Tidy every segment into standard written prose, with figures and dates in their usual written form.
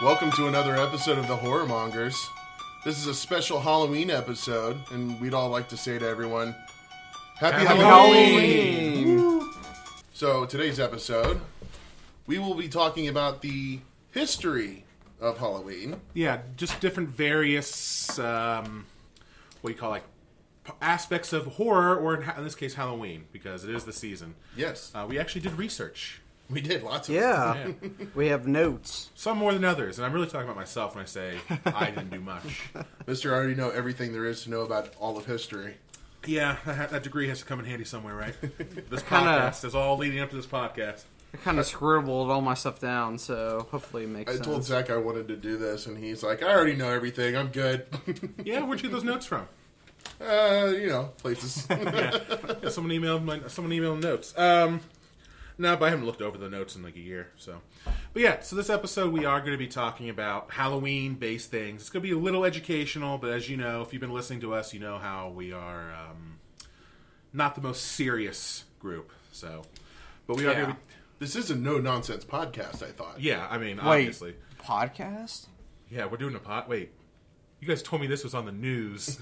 Welcome to another episode of the Horrormongers. This is a special Halloween episode, and we'd all like to say to everyone, Happy Halloween! So, today's episode, we will be talking about the history of Halloween. Yeah, just different various, aspects of horror, or in this case, Halloween, because it is the season. Yes. We actually did research. We did, lots of Yeah, we have notes. Some more than others, and I'm really talking about myself when I say I didn't do much. Mr. I already know everything there is to know about all of history. Yeah, that degree has to come in handy somewhere, right? This podcast is all leading up to this podcast. I kind of scribbled all my stuff down, so hopefully it makes I sense. told Zach I wanted to do this, and he's like, I already know everything, I'm good. Yeah, where'd you get those notes from? Places. Yeah, someone emailed notes. No, but I haven't looked over the notes in like a year. So this episode we are going to be talking about Halloween-based things. It's going to be a little educational, but as you know, if you've been listening to us, you know how we are not the most serious group. So, but we are going to be... This is a no-nonsense podcast, I thought. Yeah, I mean, obviously. Podcast? Yeah, we're doing a Wait. You guys told me this was on the news.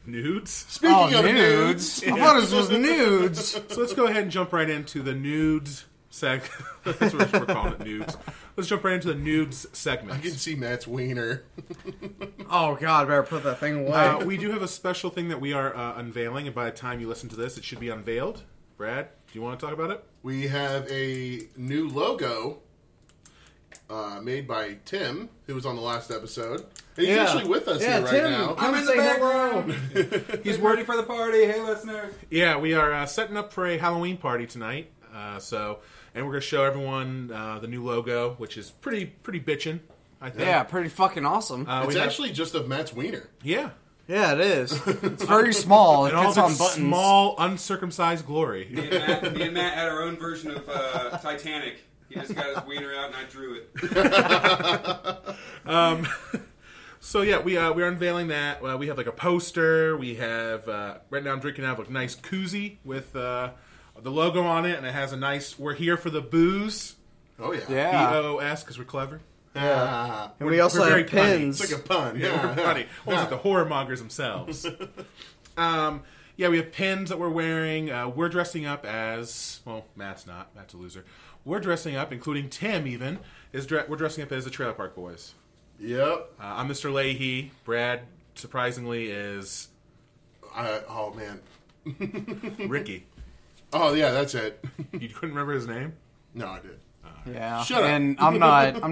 Nudes? Speaking of nudes. I thought this was nudes. So let's go ahead and jump right into the nudes segment. That's what we're calling it, nudes. Let's jump right into the nudes segment. I can see Matt's wiener. Oh, God, better put that thing away. We do have a special thing that we are unveiling, and by the time you listen to this, it should be unveiled. Brad, do you want to talk about it? We have a new logo made by Tim, who was on the last episode. And he's actually with us here right now. I'm in the background. He's ready for the party. Hey, listeners. Yeah, we are setting up for a Halloween party tonight. And we're going to show everyone the new logo, which is pretty bitchin', I think. Yeah, pretty fucking awesome. It's actually just of Matt's wiener. Yeah. Yeah, it is. It's very small. It And all fits on its buttons. small, uncircumcised glory. Me and Matt had our own version of Titanic. He just got his wiener out and I drew it. So yeah, we are unveiling that. We have like a poster. We have right now I'm drinking out of a nice koozie with the logo on it, and it has a nice "We're here for the booze." Oh, yeah. Yeah. BOOS because we're clever. Yeah. And we also we're very have pins. It's like a pun. Yeah, we're funny. Almost like the horrormongers themselves. Yeah, we have pins that we're wearing. We're dressing up as Matt's not. Matt's a loser. We're dressing up, including Tim. Even we're dressing up as the Trailer Park Boys. Yep. I'm Mr. Leahy. Brad, surprisingly, is Oh, man. Ricky. Oh, yeah, that's it. You couldn't remember his name? No, I did. Yeah. Shut up. And I'm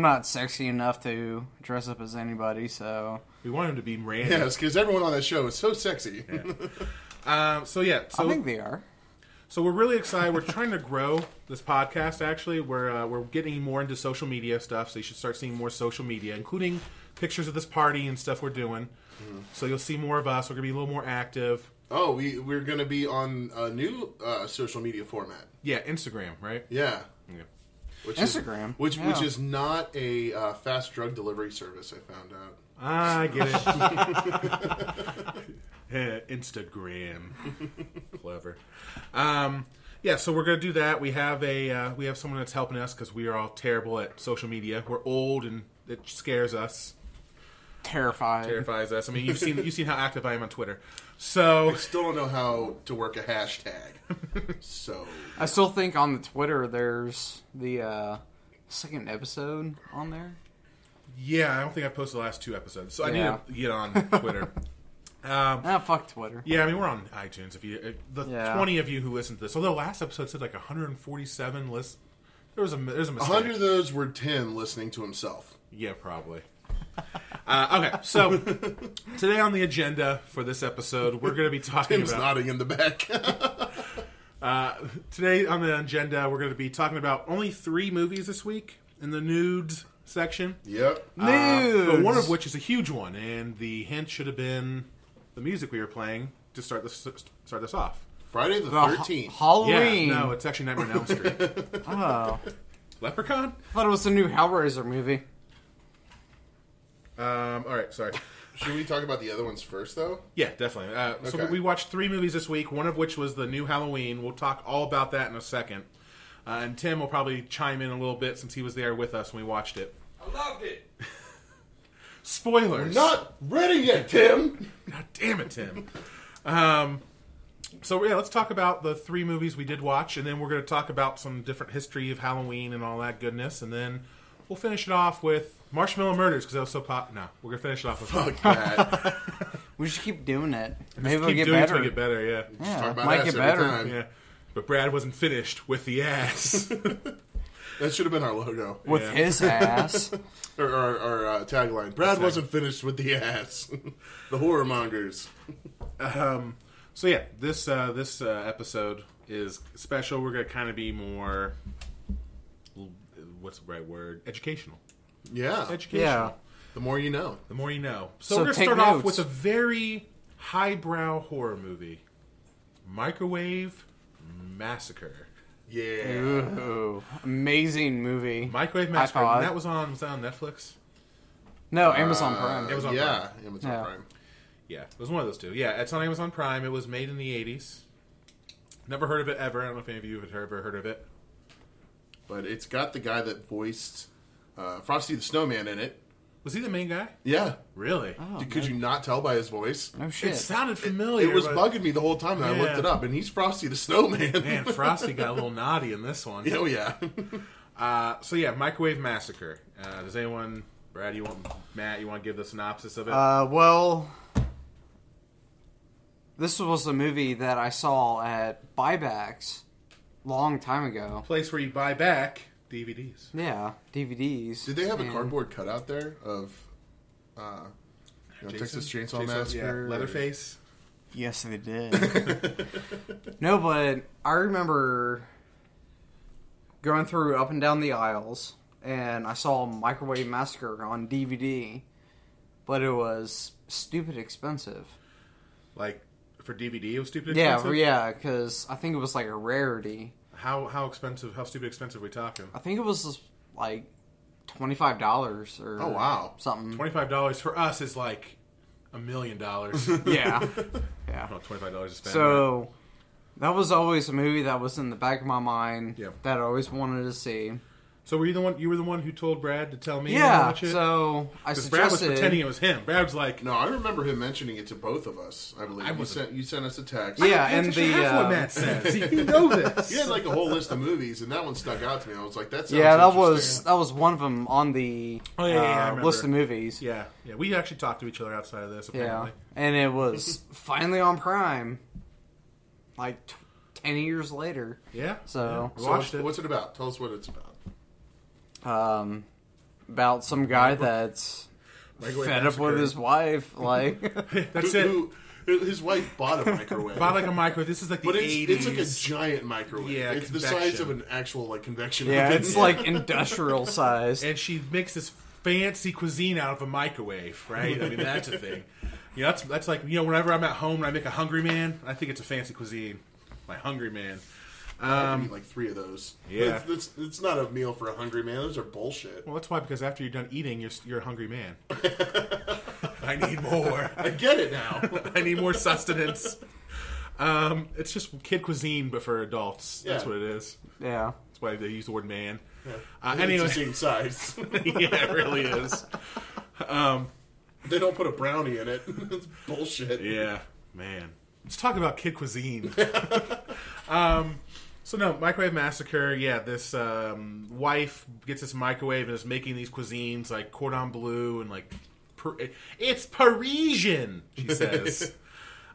not sexy enough to dress up as anybody, so... We want him to be Randy. Yes, because everyone on that show is so sexy. Yeah. I think they are. So we're really excited. We're trying to grow this podcast, actually. We're getting more into social media stuff, so you should start seeing more social media, including pictures of this party and stuff we're doing. So you'll see more of us. We're going to be a little more active. Oh, we're going to be on a new social media format. Yeah, Instagram, right? Yeah. Yeah. Instagram. Which is not a fast drug delivery service, I found out. I get it. Instagram. Clever. Yeah, so we're going to do that. We have someone that's helping us because we are all terrible at social media. We're old and it scares us. Terrifies us. I mean, you've seen how active I am on Twitter. So I still don't know how to work a hashtag. So I still think on the Twitter there's the second episode on there. yeah, I don't think I posted the last 2 episodes. So I need to get on Twitter. Fuck Twitter. Yeah, I mean we're on iTunes. If you 20 of you who listened to this, although last episode said like 147 lists, there's a mistake. 100 of those were Tim listening to himself. Yeah, probably. Okay, so today on the agenda for this episode, we're going to be talking Tim's nodding in the back. Today on the agenda, we're going to be talking about only 3 movies this week in the nudes section. Yep. Nudes! But one of which is a huge one, and the hint should have been the music we were playing to start this off. Friday the 13th. Halloween. Yeah, no, it's actually Nightmare on Elm Street. Oh. Leprechaun? I thought it was the new Hellraiser movie. All right, sorry. Should we talk about the other ones first, though? Yeah, definitely. So Okay. we watched 3 movies this week, one of which was the new Halloween. We'll talk all about that in a second. And Tim will probably chime in a little bit since he was there with us when we watched it. I loved it. Spoilers. We're not ready yet, Tim. God damn it, Tim. So yeah, let's talk about the 3 movies we did watch, and then we're going to talk about some different history of Halloween and all that goodness, and then we'll finish it off with Marshmallow Murders, because that was so pop. No, we're going to finish it off with... Fuck that. We should keep doing it. Maybe Keep we'll get doing it better. till we get better, yeah. Yeah, Talk about might ass get every better. time. Yeah. But Brad wasn't finished with the ass. That should have been our logo. With Yeah. his ass. Or our tagline. Brad wasn't finished with the ass. The Horrormongers. So yeah, this episode is special. We're going to kind of be more... What's the right word? Educational. Yeah. Educational. Yeah. The more you know. The more you know. So So we're going to take start off notes. with a very highbrow horror movie. Microwave Massacre. Yeah. Ooh, amazing movie. Microwave Massacre. thought- And that was on Netflix? No, Amazon Prime. Amazon yeah. Prime. Amazon Yeah. Prime. Yeah, it was one of those two. Yeah, it's on Amazon Prime. It was made in the 80s. Never heard of it ever. I don't know if any of you have ever heard of it. But it's got the guy that voiced Frosty the Snowman in it. Was he the main guy? Yeah. Really? Oh, Could you not tell by his voice? no shit. It sounded familiar. It was but- bugging me the whole time, and I looked Yeah. it up, and he's Frosty the Snowman. Man, Frosty got a little naughty in this one. Oh, yeah. So yeah, Microwave Massacre. Does anyone, Brad, Matt, you want to give the synopsis of it? Well, this was a movie that I saw at buybacks long time ago. Place where you buy back DVDs. Yeah, DVDs. Did they have a And- cardboard cutout there of Texas Chainsaw Massacre? Yeah, Leatherface. Yes, they did. No, but I remember going through up and down the aisles, and I saw Microwave Massacre on DVD, but it was stupid expensive. Like for DVD, it was stupid Yeah, expensive. yeah, because I think it was like a rarity. How expensive? How stupid expensive are we talking? I think it was like $25 or Oh, wow. something. $25 for us is like $1 million. Yeah, yeah. Not $25 to spend. So that was always a movie that was in the back of my mind Yeah. that I always wanted to see. So were you the one? You were the one who told Brad to tell me to Yeah, watch it? so I Because Brad was suggested. pretending it was him. Brad was like, No, I remember him mentioning it to both of us, I believe. I You wasn't- sent us a text. Yeah, "That's and actually the half what Matt says. You know this. He had like a whole list of movies, and that one stuck out to me. I was like, that sounds yeah, that interesting. was one of them on the Oh, yeah, I remember. list of movies. Yeah, yeah. We actually talked to each other outside of this. Yeah, Apparently, and it was finally on Prime, like 10 years later. yeah. So- we So watched it. what's it about? Tell us what it's about. About some guy that's Microwave fed up with Massacre. his wife, like That's it. His wife bought a microwave. About like a microwave. This is like the but 80s. it's like a giant microwave. Yeah, it's the convection. size of an actual like convection yeah, oven. it's like industrial size. And she makes this fancy cuisine out of a microwave, right? I mean, that's a thing. You know, that's like, you know, whenever I'm at home and I make a Hungry Man, I think it's a fancy cuisine. My Hungry Man. I can eat like 3 of those. Yeah. It's not a meal for a hungry man. Those are bullshit. Well, that's why, because after you're done eating, you're a hungry man. I need more. I get it now. I need more sustenance. It's just kid cuisine, but for adults. That's Yeah. what it is. Yeah. That's why they use the word man. Anyway. It's the same size. Yeah, it really is. They don't put a brownie in it. It's bullshit. Yeah, man. Let's talk about kid cuisine. So no, Microwave Massacre. Yeah, this wife gets this microwave and is making these cuisines like cordon bleu and like it's Parisian. She says,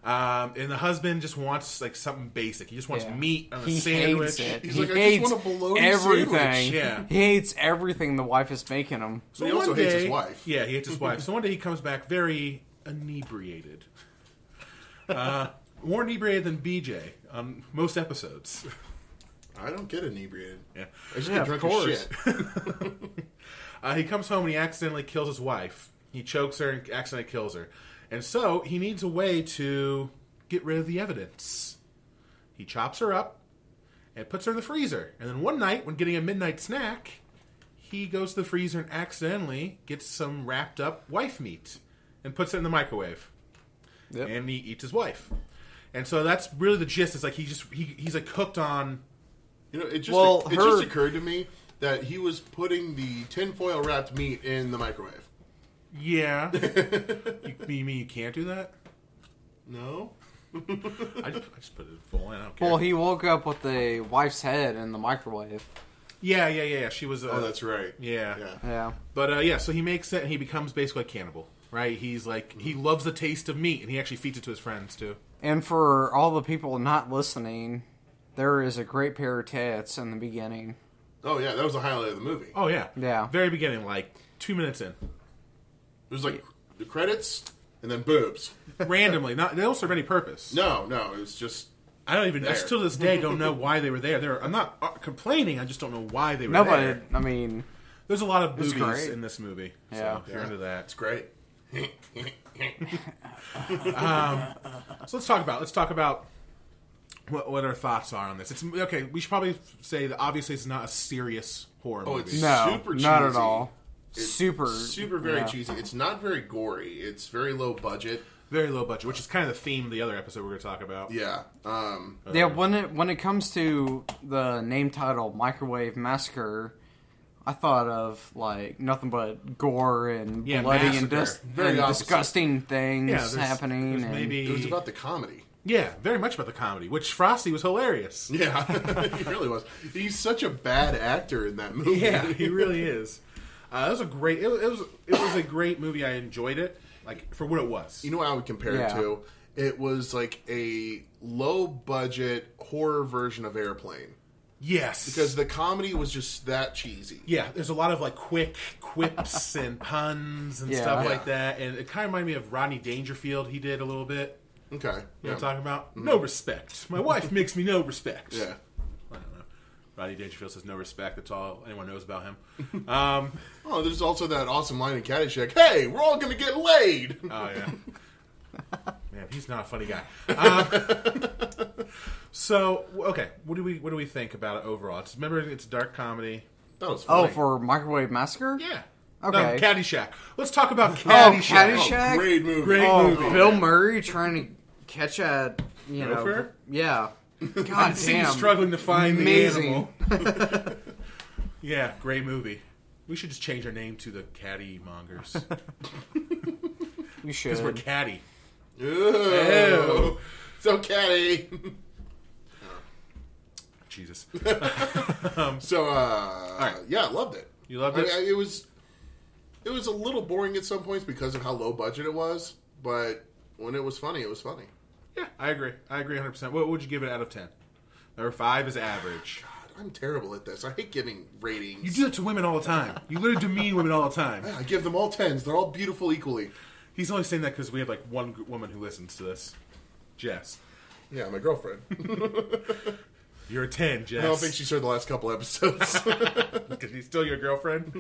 and the husband just wants like something basic. He just wants Yeah. meat on a He sandwich. hates it. He's He like, I just hates want a bologna everything. sandwich. Yeah. He hates everything the wife is making him. So he also one hates his day- wife. Yeah, he hates his wife. So one day he comes back very inebriated. More inebriated than BJ on most episodes. I don't get inebriated. Yeah. I just Yeah, get of drunk as course. shit. He comes home and he accidentally kills his wife. He chokes her and accidentally kills her. And so he needs a way to get rid of the evidence. He chops her up and puts her in the freezer. And then one night, when getting a midnight snack, he goes to the freezer and accidentally gets some wrapped up wife meat and puts it in the microwave. Yep. And he eats his wife. And so that's really the gist. It's like he's like hooked on. You know, it Well, just occurred to me that he was putting the tinfoil wrapped meat in the microwave. Yeah. You mean you can't do that? No. I just put it full in. I don't care. Well, he woke up with the wife's head in the microwave. Yeah. She was. Oh, that's right. Yeah. Yeah. But so he makes it, and he becomes basically a cannibal, right? He's like he loves the taste of meat, and he actually feeds it to his friends too. And for all the people not listening, there is a great pair of tits in the beginning. Oh yeah, that was the highlight of the movie. Oh yeah. Yeah. Very beginning, like 2 minutes in. It was like the credits and then boobs. Randomly, they don't serve any purpose. No, it was just. I don't even. I There. still to this day don't know why they were there. I'm not complaining. I just don't know why they were Nobody, there. I mean, There's a lot of It's boobies great. in this movie. Yeah. So if you're into that. It's great. So let's talk about what our thoughts are on this. It's okay. We should probably say that obviously it's not a serious horror Oh, movie. it's no, super not cheesy. at all. It's Super very yeah. cheesy. It's not very gory. It's very low budget. Very low budget, which is kind of the theme of the other episode we're going to talk about. Yeah. Yeah, when it comes to the name title Microwave Massacre, I thought of like nothing but gore and Yeah, bloody and, massacre. Very opposite. disgusting things Yeah, there's happening. there's and maybe It was about the comedy. yeah, very much about the comedy, which Frosty was hilarious. Yeah, he really was. He's such a bad actor in that movie. Yeah, he really is. It was a great. It was a great movie. I enjoyed it, like for what it was. You know what I would compare it Yeah. to? It was like a low budget horror version of Airplane. Yes, Because the comedy was just that cheesy. yeah, there's a lot of like quick quips and puns and Yeah. stuff Yeah. like that, and it kind of reminded me of Rodney Dangerfield. He did a little bit. Okay. You know what I'm Yeah. talking about? No respect. My wife makes me no respect. Yeah. I don't know. Rodney Dangerfield says no respect. That's all anyone knows about him. Oh, there's also that awesome line in Caddyshack. Hey, we're all going to get laid. Oh yeah. Man, he's not a funny guy. So okay, what do we think about it overall? Remember, it's a dark comedy. That was Oh, funny. for Microwave Massacre? Yeah. Okay. No, Caddyshack. Let's talk about Oh, Caddyshack. Caddyshack? Great movie. Great Oh, movie. Bill Murray trying to catch a Gopher? yeah. God See you damn. struggling to find Amazing. the animal. Yeah, great movie. We should just change our name to the Caddy Mongers You because we're should. catty. Ew. So catty. Jesus. So, right. yeah, I loved it. You loved it? It was a little boring at some points because of how low budget it was, but when it was funny, it was funny. Yeah, I agree. I agree 100%. What would you give it out of 10? Number 5 is average. God, I'm terrible at this. I hate giving ratings. You do that to women all the time. You literally demean women all the time. I give them all 10s. They're all beautiful equally. He's only saying that because we have like one woman who listens to this. Jess. Yeah, my girlfriend. You're a 10, Jess. I don't think she's heard the last couple episodes. Because he's still your girlfriend?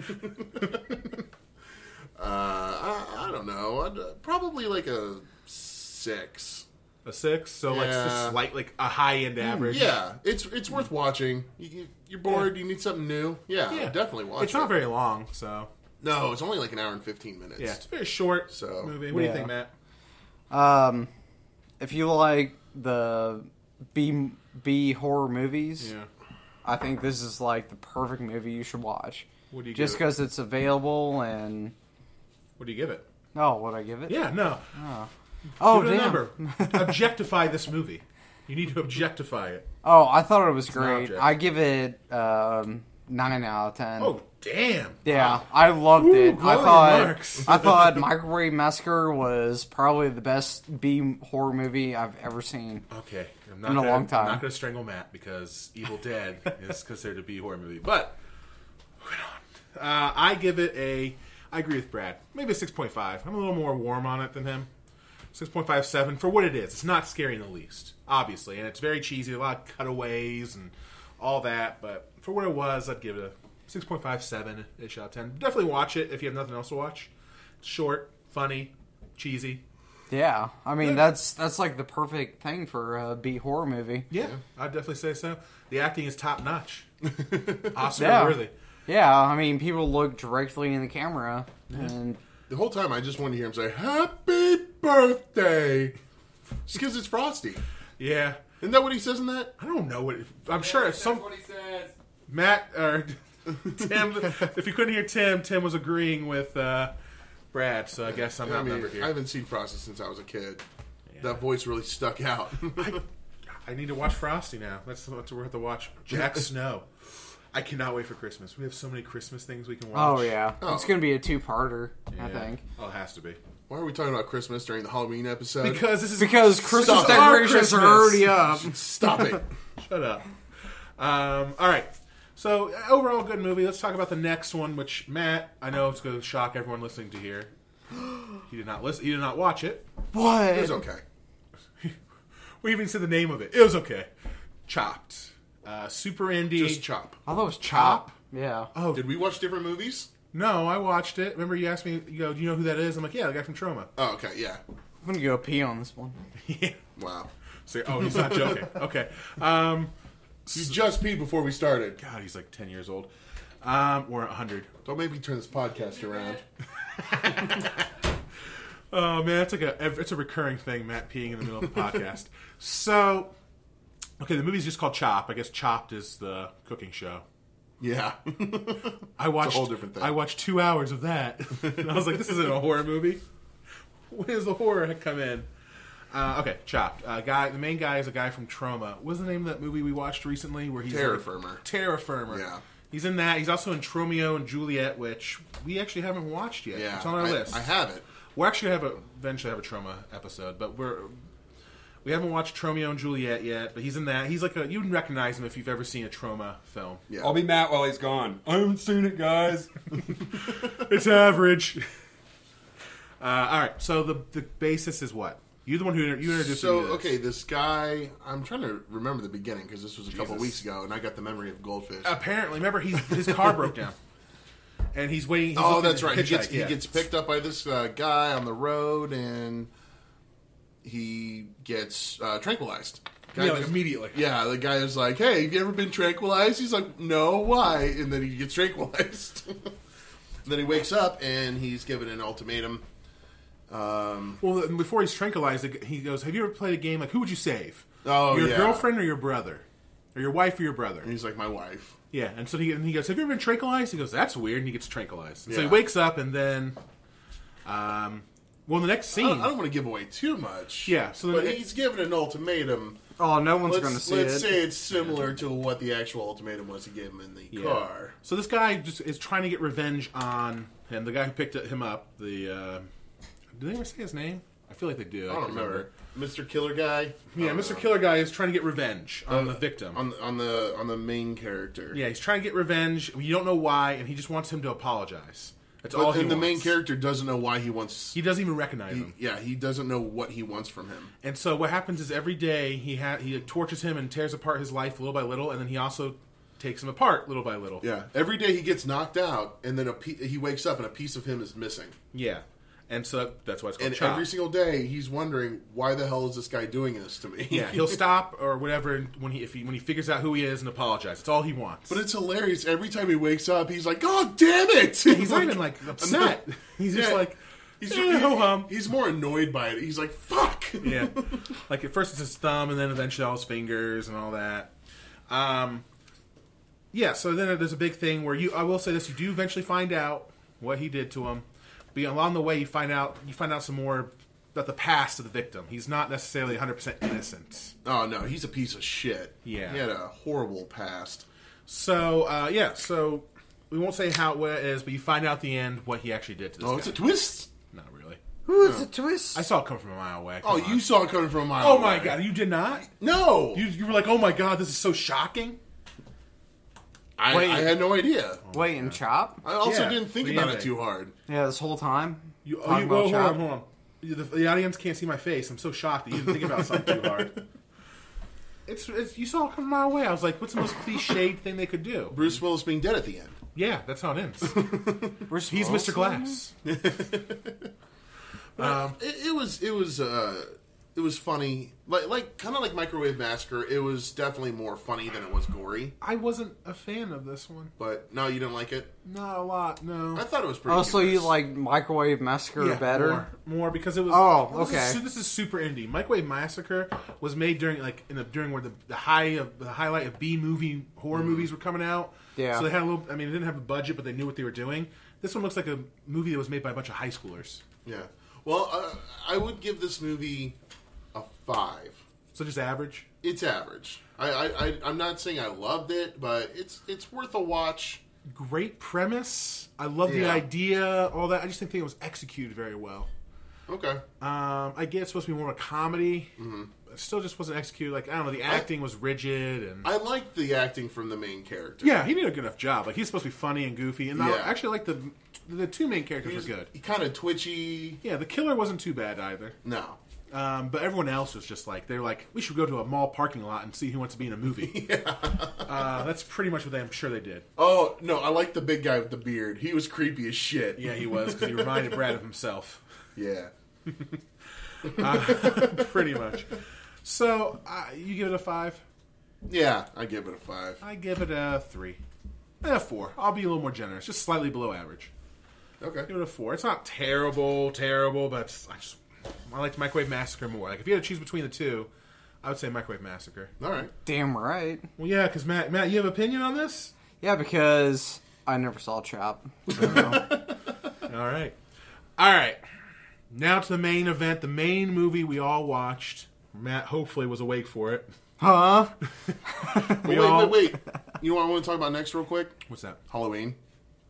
I don't know. Probably like a 6. A 6? So like Yeah. just slight, like a high-end average? Yeah, it's worth watching. You're bored. You need something new. Yeah, Yeah. definitely watch It's it. not very long, so... No, it's only like an hour and 15 minutes. Yeah, it's a very short So, movie. What do you yeah. think, Matt? If you like the B horror movies, Yeah. I think this is like the perfect movie you should watch. What do you Just give it? because it's available and What do you give it? oh, what I give it? Yeah, no. Oh, Give it a damn. number. Objectify this movie. You need to objectify it. Oh, I thought it was an great. object. I give it 9 out of 10. Oh, damn. Yeah, I loved Ooh, it. glowing I marks. thought Microwave Massacre was probably the best B horror movie I've ever seen. Okay. I'm In a long time. I'm not going to strangle Matt because Evil Dead is considered a B horror movie. But, moving on. I give it I agree with Brad. Maybe a 6.5. I'm a little more warm on it than him. 6.57 for what it is. It's not scary in the least, obviously. And it's very cheesy. A lot of cutaways and all that. But for what it was, I'd give it a 6.57-ish out of 10. Definitely watch it if you have nothing else to watch. It's short, funny, cheesy. Yeah, I mean Yeah. that's like the perfect thing for a B horror movie. Yeah, I'd definitely say so. The acting is top notch. Oscar Yeah. worthy. Yeah, I mean people look directly in the camera and The whole time I just wanted to hear him say, "Happy birthday!" Just because it's Frosty. Yeah. Isn't that what he says in that? I don't know what. I'm sure That's some what he says. Matt or Tim. If you couldn't hear Tim was agreeing with Brad, so I guess I'm outnumbered here. I haven't seen Frosty since I was a kid. Yeah. That voice really stuck out. I need to watch Frosty now. That's what we have to watch. Jack Snow. I cannot wait for Christmas. We have so many Christmas things we can watch. Oh, yeah. It's going to be a two-parter, I think. Oh, it has to be. Why are we talking about Christmas during the Halloween episode? Because Christmas decorations are already up. Stop it. Shut up. All right. So, overall, good movie. Let's talk about the next one, which, Matt, I know it's going to shock everyone listening to hear. He did not listen. He did not watch it. What? It was okay. We even said the name of it. It was okay. Chopped. Super indie. Just Chop. I thought it was Chop. Yeah. Oh, Did we watch different movies? no, I watched it. Remember you asked me, you go, do you know who that is? I'm like, yeah, the guy from Troma. Oh, okay, yeah. I'm going to go pee on this one. Yeah. Wow. So, he's not joking. Okay. You just peed before we started. God, he's like 10 years old. Or 100. Don't make me turn this podcast around. Oh, man, it's a recurring thing, Matt peeing in the middle of the podcast. So, okay, the movie's just called Chop. I guess Chopped is the cooking show. Yeah. I watched It's a whole different thing. I watched 2 hours of that. And I was like, this isn't a horror movie. When does the horror come in? Okay, Chopped. The main guy is a guy from Troma. What was the name of that movie we watched recently? Where he's Terror Firmer. Terror Firmer. Yeah. He's in that. He's also in Tromeo and Juliet, which we actually haven't watched yet. Yeah. It's on our list. I have it. We're actually going to eventually have a Troma episode, but we haven't watched Tromeo and Juliet yet. But he's in that. He's like you wouldn't recognize him if you've ever seen a Troma film. Yeah. I'll be Matt while he's gone. I haven't seen it, guys. It's average. All right. So the basis is what? You're the one who introduced me to this. Okay, this guy, I'm trying to remember the beginning because this was a couple Jesus. weeks ago, and I got the memory of Goldfish. Apparently, remember his car broke down, and he's waiting. That's right. He Hitchhike, gets picked up by this guy on the road, and he gets tranquilized. Immediately. Yeah, the guy is like, "Hey, have you ever been tranquilized?" He's like, "No, why?" And then he gets tranquilized. And then he wakes up, and he's given an ultimatum. Well, before he's tranquilized, he goes, "Have you ever played a game like who would you save? Oh, your yeah. girlfriend or your brother, or your wife or your brother?" And he's like, "My wife." Yeah, and so he goes, "Have you ever been tranquilized?" He goes, "That's weird," and he gets tranquilized. And so he Yeah. wakes up, and then, the next scene. I don't want to give away too much. Yeah, so but he's given an ultimatum. Oh, no one's going to see it. Let's say it's similar to what the actual ultimatum was he gave him in the car. So this guy just is trying to get revenge on him. The guy who picked him up. Do they ever say his name? I feel like they do. I don't remember. Mr. Killer Guy. Yeah, Mr. Killer Guy is trying to get revenge on the victim. On the main character. Yeah, he's trying to get revenge. You don't know why, and he just wants him to apologize. That's all he And the wants. main character doesn't know why he wants. He doesn't even recognize him. Yeah, he doesn't know what he wants from him. And so what happens is every day he tortures him and tears apart his life little by little, and then he also takes him apart little by little. Yeah, every day he gets knocked out, and then he wakes up and a piece of him is missing. Yeah. And so that's why it's called And Chop. every single day he's wondering, why the hell is this guy doing this to me? Yeah, he'll stop or whatever when he figures out who he is and apologize. That's all he wants. But it's hilarious. Every time he wakes up, he's like, "God damn it!" He's not even like upset. He's just like, he's more annoyed by it. He's like, "Fuck!" yeah. Like at first it's his thumb, and then eventually all his fingers and all that. Yeah. So then there's a big thing where I will say this: you do eventually find out what he did to him. But along the way, you find out some more about the past of the victim. He's not necessarily 100% innocent. Oh no, he's a piece of shit. Yeah. He had a horrible past. So so we won't say what it is, but you find out at the end what he actually did to this guy. Oh, it's a twist. Not really. Ooh, it's a twist. I saw it come from a mile away. Oh, you saw it coming from a mile Oh away. my god, you did not? No, You were like, oh my god, this is so shocking. I had no idea. Wait, and Chop? I also Yeah, didn't think the about ending. it too hard. Yeah, this whole time. Hold on. The audience can't see my face. I'm so shocked that you didn't think about something too hard. It's you saw it come a mile away. I was like, what's the most cliched thing they could do? Bruce Willis being dead at the end. Yeah, that's how it ends. He's Willis Mr. Glass. It was funny, like kind of like Microwave Massacre. It was definitely more funny than it was gory. I wasn't a fan of this one. But no, you didn't like it. Not a lot, no. I thought it was pretty. Oh, so you humorous. like Microwave Massacre better? More because it was. Oh, okay. This is super indie. Microwave Massacre was made during where the highlight of B movie horror movies were coming out. Yeah. So they had a little. I mean, they didn't have a budget, but they knew what they were doing. This one looks like a movie that was made by a bunch of high schoolers. Yeah. Well, I would give this movie a 5. So just average? It's average. I'm not saying I loved it, but it's worth a watch. Great premise. I love the idea, all that. I just didn't think it was executed very well. Okay. I get it's supposed to be more of a comedy. Mm-hmm. It still just wasn't executed. Like, I don't know, the acting was rigid. And I liked the acting from the main character. Yeah, he did a good enough job. Like, he's supposed to be funny and goofy. And I actually like the two main characters were good. He kind of twitchy. Yeah, the killer wasn't too bad either. No. But everyone else was just like, they're like, we should go to a mall parking lot and see who wants to be in a movie. That's pretty much what I'm sure they did. Oh, no, I like the big guy with the beard. He was creepy as shit. Yeah, he was, because he reminded Brad of himself. Yeah. Pretty much. So, you give it a 5? Yeah, I give it a 5. I give it a 3. A 4. I'll be a little more generous. Just slightly below average. Okay. Give it a 4. It's not terrible, but I liked Microwave Massacre more. Like, if you had to choose between the two, I would say Microwave Massacre. All right. Damn right. Well, yeah, because Matt, you have an opinion on this? Yeah, because I never saw Trap. So. All right. Now to the main event, the main movie we all watched. Matt hopefully was awake for it. Huh? Wait. You know what I want to talk about next real quick? What's that? Halloween.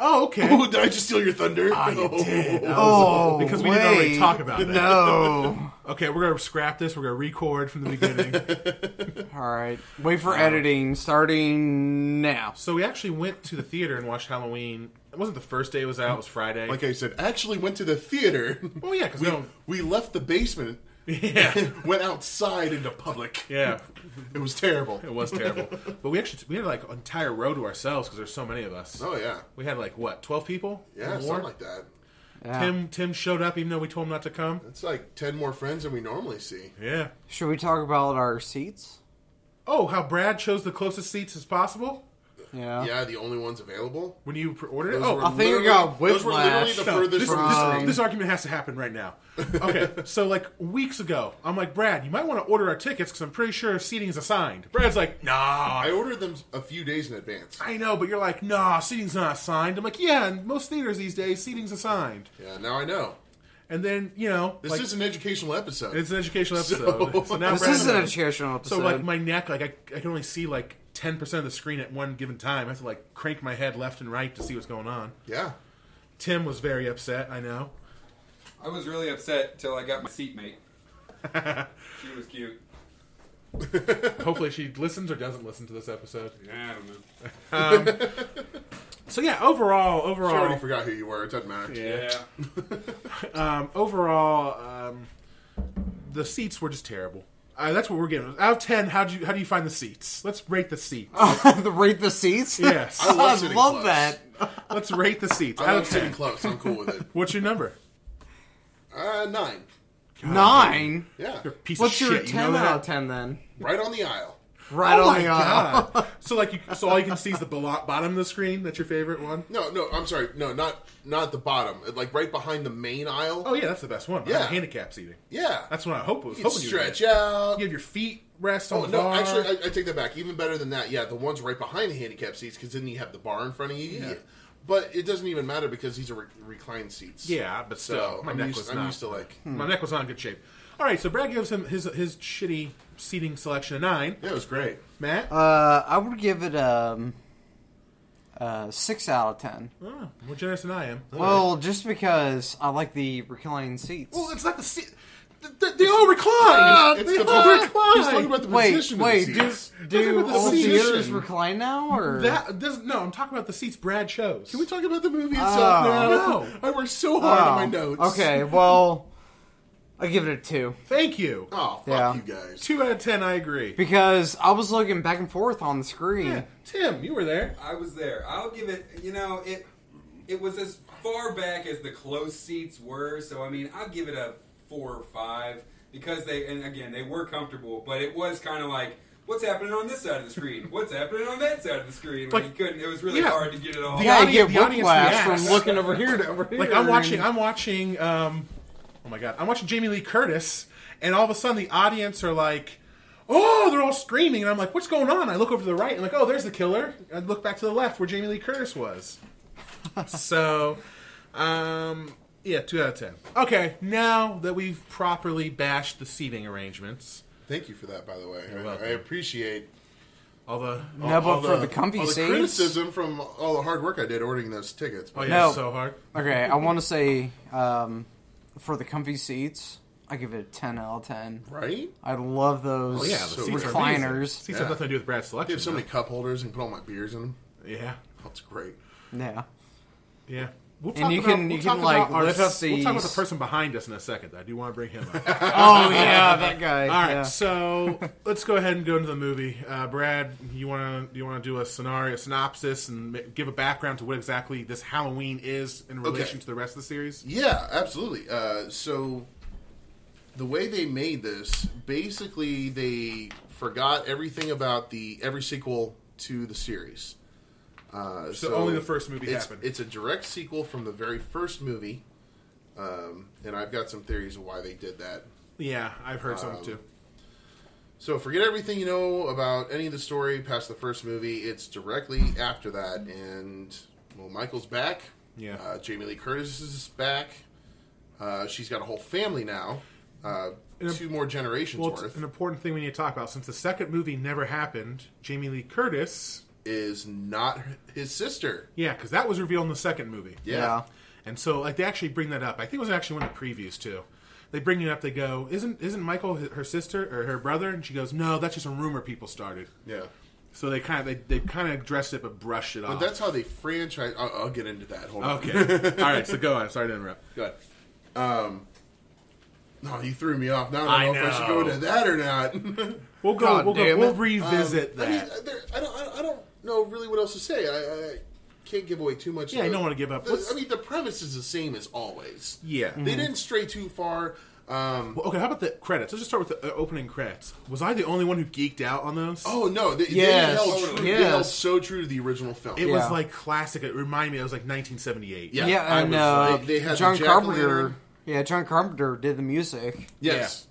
Oh, okay. Oh, did I just steal your thunder? You did. Because we wait. didn't already talk about that. No. Okay, we're going to scrap this. We're going to record from the beginning. All right. Wait for editing starting now. So we actually went to the theater and watched Halloween. It wasn't the first day it was out. It was Friday. Like I said, actually went to the theater. Oh, yeah, because we left the basement. Yeah. Went outside into public. Yeah. It was terrible. It was terrible. But we had like an entire row to ourselves because there's so many of us. Oh, yeah. We had like, what, 12 people? Yeah, something like that. Yeah. Tim showed up even though we told him not to come. It's like 10 more friends than we normally see. Yeah. Should we talk about our seats? Oh, how Brad chose the closest seats as possible? Yeah. Yeah, the only ones available. When you ordered it? Those Oh, were I think you literally- got Those were literally whiplash. the no, furthest from the screen. this argument has to happen right now. Okay, so like weeks ago, I'm like, Brad, you might want to order our tickets because I'm pretty sure seating is assigned. Brad's like, nah. I ordered them a few days in advance. I know, but you're like, nah, seating's not assigned. I'm like, yeah, in most theaters these days, seating's assigned. Yeah, now I know. And then, This is an educational episode. It's an educational episode. So now This Brad is an knows. educational episode. So like my neck, like I can only see like 10% of the screen at one given time. I have to like crank my head left and right to see what's going on. Yeah. Tim was very upset, I know. I was really upset till I got my seatmate. She was cute. Hopefully she listens or doesn't listen to this episode. Yeah, I don't know. So yeah, She already overall, forgot who you were. It doesn't matter. yeah. Overall, the seats were just terrible. That's what we're getting. Out of 10, how do you find the seats? Let's rate the seats. Rate the seats? Yes. I love sitting love close. that. Let's rate the seats. I Out love of sitting 10. close. I'm cool with it. What's your number? 9. 9? Yeah. You're a piece What's of your shit. 10 you know out that? of 10 then? Right on the aisle. Right Oh on my the aisle. god! So all you can see is the bottom of the screen. That's your favorite one. No, I'm sorry. No, not the bottom. Like right behind the main aisle. Oh yeah, that's the best one. Yeah. Handicap seating. Yeah. That's what I was You can hoping you would stretch get. out. You have your feet rest on Oh, the no, bar. actually, I take that back. Even better than that. Yeah, the ones right behind the handicap seats, because then you have the bar in front of you. Yeah. But it doesn't even matter because these are reclined seats. Yeah, but still, So my I'm neck used, was I'm not. used to like. My neck was not in good shape. All right, so Brad gives him his shitty seating selection a 9. Yeah, it was great. Matt, I would give it a 6 out of 10. oh, more generous than I am. Well, just because I like the reclining seats. Well, it's not the seat. They all recline. It's They the all He's recline. talking about the Wait, position wait, of the seats. do about the all position. theaters recline now, or No, I'm talking about the seats Brad chose. Can we talk about the movie itself now? No. I worked so hard on my notes. Okay, well, I give it a 2 Thank you. Oh, fuck Yeah. you guys. 2 out of 10, I agree. because I was looking back and forth on the screen. Yeah. Tim, you were there. I was there. I'll give it, it was as far back as the close seats were, so I mean, I'll give it a 4 or 5 because they were comfortable, but it was kind of like, what's happening on this side of the screen? What's happening on that side of the screen? Like, Like, you couldn't, it was really yeah. hard to get it all. The Yeah, audience- you the get audience whiplash reacts. from looking over here to over here. Like I'm watching. Oh my god, I'm watching Jamie Lee Curtis, and all of a sudden the audience are like, "Oh!" They're all screaming, and I'm like, "What's going on?" I look over to the right, and like, "Oh, there's the killer." I look back to the left where Jamie Lee Curtis was. So, Yeah, 2 out of 10. Okay, now that we've properly bashed the seating arrangements, Thank you for that, by the way. You're welcome. I appreciate all the For the comfy all the seats. criticism from all the hard work I did ordering those tickets. oh yeah, No. it's so hard. Okay, I want to say for the comfy seats, I give it a 10 out of 10. Right? I love those Oh yeah, the So seats are recliners. amazing. Seats have nothing to do with Brad's They selection. have so many though. cup holders and put all my beers in them. Yeah, That's great. Yeah. yeah. We'll And you can lift up We'll talk about the these- person behind us in a second. I do want to bring him up. Oh yeah, that guy. All right, yeah. so let's go ahead and go into the movie. Brad, you want to do a synopsis and give a background to what exactly this Halloween is in relation to the rest of the series? Yeah, absolutely. So the way they made this, basically they forgot everything about every sequel to the series. So only the first movie happened. It's a direct sequel from the very first movie, and I've got some theories of why they did that. Yeah, I've heard some too. So forget everything you know about any of the story past the first movie. It's directly after that, and Michael's back. Yeah. Jamie Lee Curtis is back. She's got a whole family now. 2 more generations Well, it's worth. an important thing we need to talk about. Since the second movie never happened, Jamie Lee Curtis... Is not his sister. Yeah, because that was revealed in the second movie. Yeah. And so, like, they actually bring that up. I think it was actually one of the previews, too. They bring it up, they go, Isn't Michael her sister, or her brother? And she goes, no, that's just a rumor people started. Yeah. So they kind of dressed it but brushed it off. But that's how they franchise. I'll get into that. Hold on. Okay. All right, so go on. Sorry to interrupt. Go ahead. No, you threw me off. Now I don't know if I should go into that or not. We'll go. God We'll damn go. it. We'll revisit I mean, that. I don't know really what else to say. I can't give away too much. Yeah, I don't want to give up. I mean, the premise is the same as always. Yeah. They didn't stray too far. Well, okay, how about the credits? Let's just start with the opening credits. Was I the only one who geeked out on those? Oh no! They Yes. held true. Yes. They held so true to the original film. It was Yeah. like classic. It reminded me. It was like 1978. Yeah. Yeah, I and was they had John the Carpenter. jack-o'-lantern. Yeah, John Carpenter did the music Yes.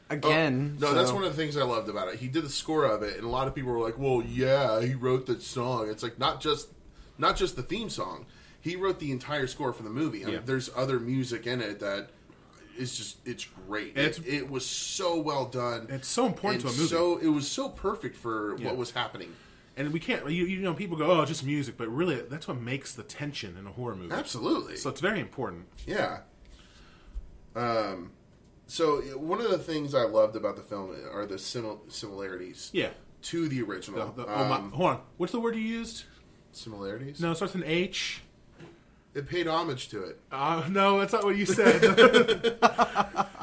again. No, so- that's one of the things I loved about it. He did the score of it, and a lot of people were like, "Well, yeah, he wrote that song." It's like not just the theme song. He wrote the entire score for the movie. I mean, Yeah. there's other music in it that it's great. It was so well done. It's so important to a movie. So it was so perfect for what was happening. And we can't, you know, people go, oh, just music, but really, that's what makes the tension in a horror movie. Absolutely. So it's very important. Yeah. So one of the things I loved about the film are the similarities. Yeah. To the original. Hold on. What's the word you used? Similarities? No, it starts with an H. It paid homage to it. No, that's not what you said.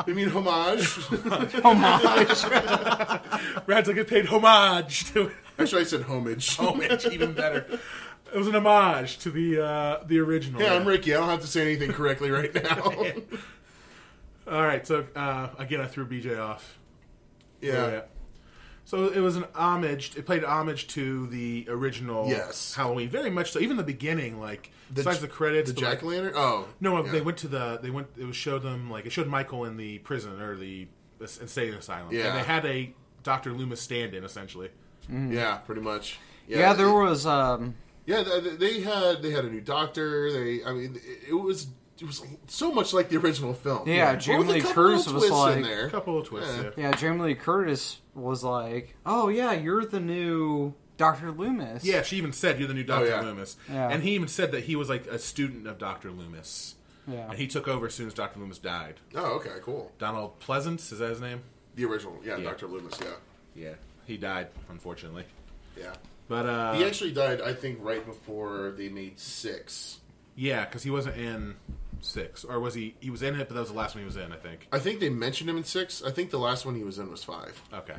You mean homage? homage. Brad's like, it paid homage to it. Actually, I said homage. Homage, even better. It was an homage to the original. Hey, I'm Ricky. I don't have to say anything correctly right now. All right, so again, I threw BJ off. Yeah. So it was an homage. It played homage to the original Halloween, very much so. Even the beginning, like besides the credits, the jack o' lantern. Oh no, yeah. they went to the. They went. It was showed them like it showed Michael in the prison or the insane asylum, Yeah. and they had a Dr. Loomis stand-in essentially. Yeah, pretty much. Yeah, there was. Yeah, they had a new doctor. It was so much like the original film. Yeah, Jamie Lee Curtis was like A couple of twists. Yeah, Jamie Lee Curtis was like, "Oh yeah, you're the new Dr. Loomis." Yeah, she even said, "You're the new Dr. yeah. Loomis," Yeah. and he even said that he was like a student of Dr. Loomis. Yeah. And he took over as soon as Dr. Loomis died. Oh, okay, cool. Donald Pleasance, is that his name? The original, yeah. Yeah. Dr. Loomis, yeah. Yeah, he died, unfortunately. Yeah. But He actually died, I think, right before they made 6. yeah, because he wasn't in 6, or was he? He was in it, but that was the last one he was in, I think. I think they mentioned him in 6. I think the last one he was in was 5. Okay,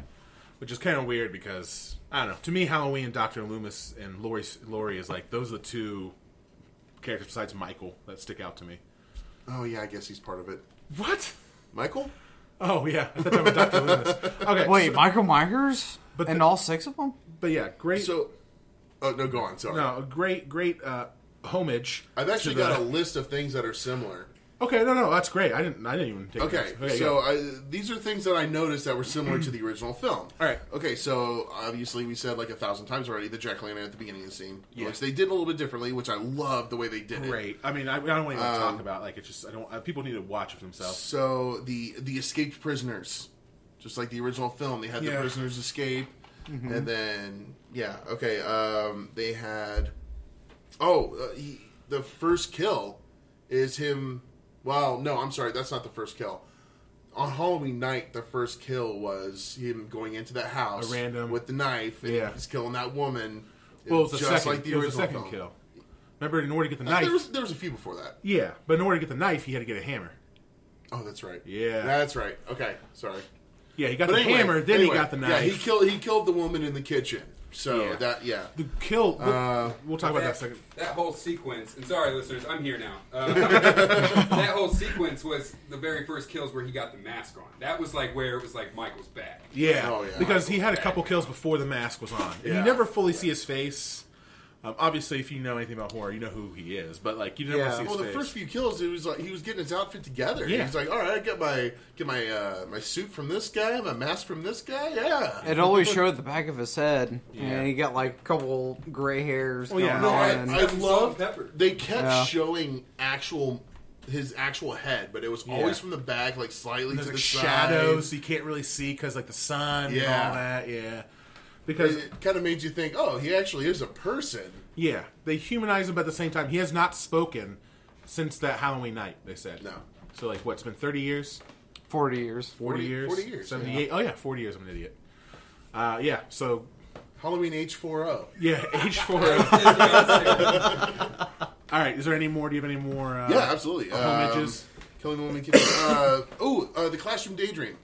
which is kind of weird because I don't know. To me, Halloween, Dr. Loomis, and Laurie is like those are the two characters besides Michael that stick out to me. Oh, yeah, I guess he's part of it. What? Michael? Oh yeah, I thought that was Dr. Loomis. Okay, Wait, so- Michael Myers? But and the- all 6 of them? but yeah, great. So, oh, no, go on, sorry. No, a great homage. I've actually to the- got a list of things that are similar. Okay, no, that's great. I didn't even take Okay, notes. so these are things that I noticed that were similar to the original film. All right. Okay, so obviously we said like 1,000 times already the jack-o'-lantern at the beginning of the scene, Yeah. which they did a little bit differently, which I love the way they did it. Great. I mean, I don't want to even talk about like it's just I don't. People need to watch it themselves. So the escaped prisoners, just like the original film, they had the prisoners escape, and then they had the first kill is him. Well, no, I'm sorry, that's not the first kill. On Halloween night, the first kill was him going into that house with the knife, and he's killing that woman. Well, it was just second, like the original second film. kill. Remember, in order to get the knife, there was a few before that. Yeah, but in order to get the knife, he had to get a hammer. Oh, that's right. Yeah, that's right. Okay, sorry. Yeah, he got the hammer, then he got the knife. Yeah, he killed the woman in the kitchen. So the kill. We'll talk about that in a second. That whole sequence. And sorry, listeners, I'm here now. That whole sequence was the very first kills where he got the mask on. That was like where it was like Michael's back. Yeah, because he had a couple kills before the mask was on, and you never fully see his face. Obviously, if you know anything about horror, you know who he is. But like, you never see his face. The first few kills, it was like he was getting his outfit together. Yeah. He's like, all right, I get my suit from this guy, my mask from this guy. Yeah. It always showed the back of his head, and he got like a couple gray hairs. Oh, yeah. going on. I love they kept showing his actual head, but it was always from the back, like slightly to the shadows. side. So you can't really see because like the sun and all that. Yeah. Because it kind of made you think, oh, he actually is a person. Yeah, they humanize him, but at the same time, he has not spoken since that Halloween night, they said. No. So, like, what, it's been 30 years? 40 years. 40 years? 40 years. 78? Yeah. Oh, yeah, 40 years, I'm an idiot. So... Halloween H40. Yeah, H40. All right, is there any more? Do you have any more... yeah, absolutely. Homages? Killing the Woman Kitchen. The Classroom Daydream.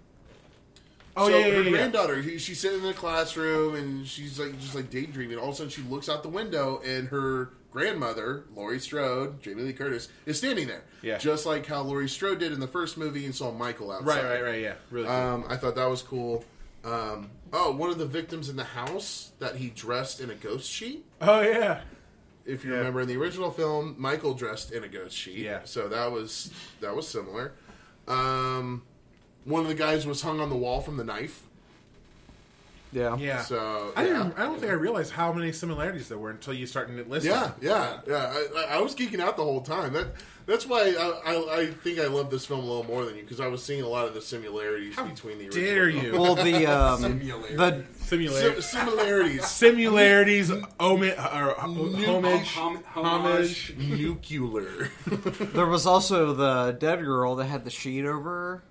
Oh, so yeah, her granddaughter, she's sitting in the classroom and she's like just like daydreaming. All of a sudden, she looks out the window and her grandmother, Laurie Strode, Jamie Lee Curtis, is standing there. Yeah, just like how Laurie Strode did in the first movie and saw Michael outside. Right. Yeah, really. Cool. I thought that was cool. One of the victims in the house that he dressed in a ghost sheet. Oh yeah. If you remember in the original film, Michael dressed in a ghost sheet. Yeah. So that was similar. One of the guys was hung on the wall from the knife. Yeah. So I don't think I realized how many similarities there were until you started to list them. Yeah. I was geeking out the whole time. That's why I think I love this film a little more than you, because I was seeing a lot of the similarities between the original. Dare you? Well, the similarities, homage, nuclear. There was also the dead girl that had the sheet over her.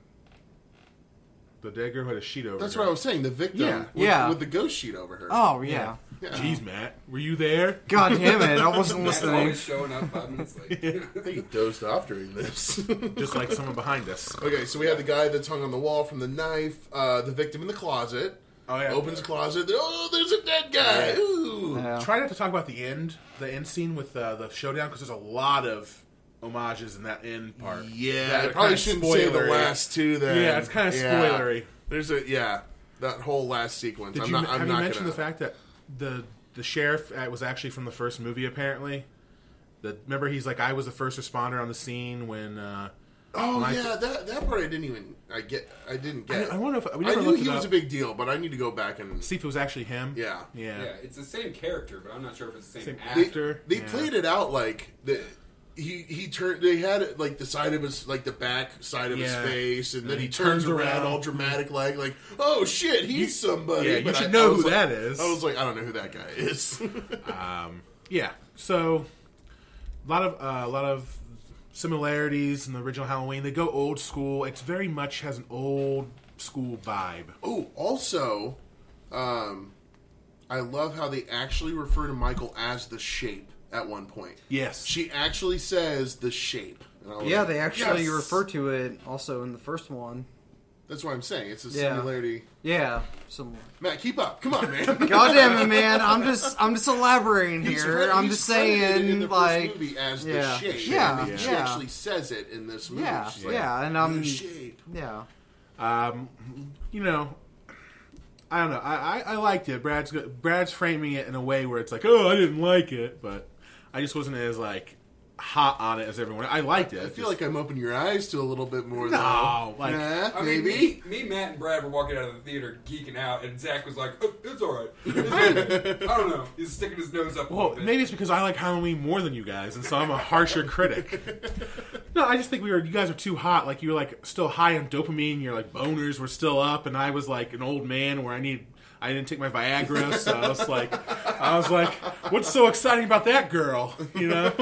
The dead girl had a sheet over That's her. what I was saying. The victim with the ghost sheet over her. Oh, yeah. Jeez, Matt. Were you there? God damn it. I wasn't listening. Always showing up 5 minutes late. I think he dozed off during this. Just like someone behind us. Okay, so we have the guy that's hung on the wall from the knife, the victim in the closet. Oh, yeah. Opens the closet. Oh, there's a dead guy. Ooh. Yeah. Try not to talk about the end scene with the showdown, because there's a lot of homages in that end part. Yeah, I probably shouldn't say the last two then. Yeah, it's kind of spoilery. There's that whole last sequence. Have you mentioned the fact that the sheriff was actually from the first movie, apparently? Remember, he's like, I was the first responder on the scene when... that part I didn't get. I wonder if... I knew he was a big deal, but I need to go back and... see if it was actually him. Yeah. Yeah, it's the same character, but I'm not sure if it's the same actor. They played it out like... He turned. They had it like the side of his, like the back side of his face, and then he turns around all dramatic, like, oh shit, he's somebody. Yeah, but you should know who like, that is. I was like, I don't know who that guy is. Yeah, so a lot of similarities in the original Halloween. They go old school. It's very much has an old school vibe. Oh, also, I love how they actually refer to Michael as the Shape. At one point. Yes. She actually says the Shape. Yeah, they actually refer to it also in the first one. That's what I'm saying. It's a similarity. Yeah. Similar. Matt, keep up. Come on, man. God damn it, man. I'm just elaborating here. I'm just saying, in the like... first movie as the Shape. Yeah. She actually says it in this movie. Yeah. She's like, and I'm... the Shape. Yeah. You know... I don't know. I liked it. Brad's framing it in a way where it's like, oh, I didn't like it, but I just wasn't as like, hot on it as everyone. I liked it. I feel like I'm opening your eyes to a little bit more. No, though. like I mean, maybe. me, Matt, and Brad were walking out of the theater geeking out, and Zach was like, oh, "It's all right." I don't know. He's sticking his nose up. A well, little bit. maybe it's because I like Halloween more than you guys, and so I'm a harsher critic. No, I just think you guys are too hot. Like, you were like still high on dopamine. Your like boners were still up, and I was like an old man where I didn't take my Viagra, so I was like, what's so exciting about that girl? You know?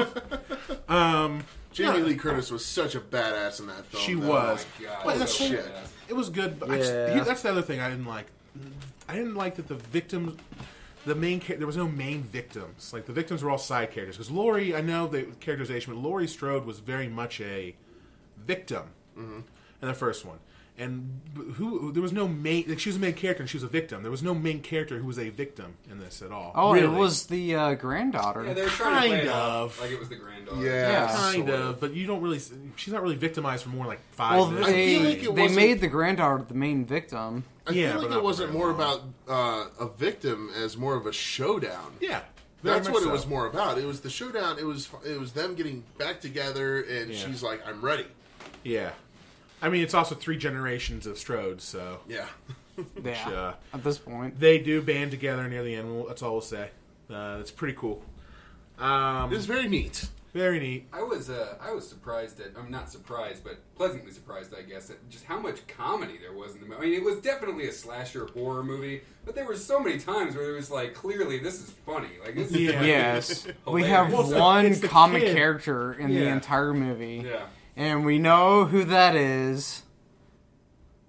Jamie Lee Curtis was such a badass in that film. She though. was. Oh my God, But so that's shit. badass. It was good, but Yeah. that's the other thing I didn't like. I didn't like that there was no main victims. Like, the victims were all side characters. Because Laurie, I know the characterization, but Laurie Strode was very much a victim in the first one. And there was no main, like, she was a main character and she was a victim. There was no main character who was a victim in this at all. Oh, really. it was the granddaughter. Yeah, they were trying to play Kind it off of. like it was the granddaughter. Yeah, Kind sort of, but you don't really. She's not really victimized for more than like 5 Well, minutes. I feel like it they wasn't- made the granddaughter the main victim. I Yeah, feel but like not it wasn't for more very about a victim as more of a showdown. Yeah, very That's much what so. it was more about. It was the showdown. It was them getting back together, and Yeah. she's like, "I'm ready." Yeah, I mean, it's also 3 generations of Strode, so Yeah. Yeah, at this point. they do band together near the end. That's all we'll say. It's pretty cool. It was very neat. Very neat. I was surprised at, I'm not surprised, but pleasantly surprised, I guess, at just how much comedy there was in the movie. I mean, it was definitely a slasher horror movie, but there were so many times where it was like, clearly, this is funny. Like, this is Yeah. Yes. We hilarious. have Well, one it's the comic kid. character in the Yeah. entire movie. Yeah. And we know who that is.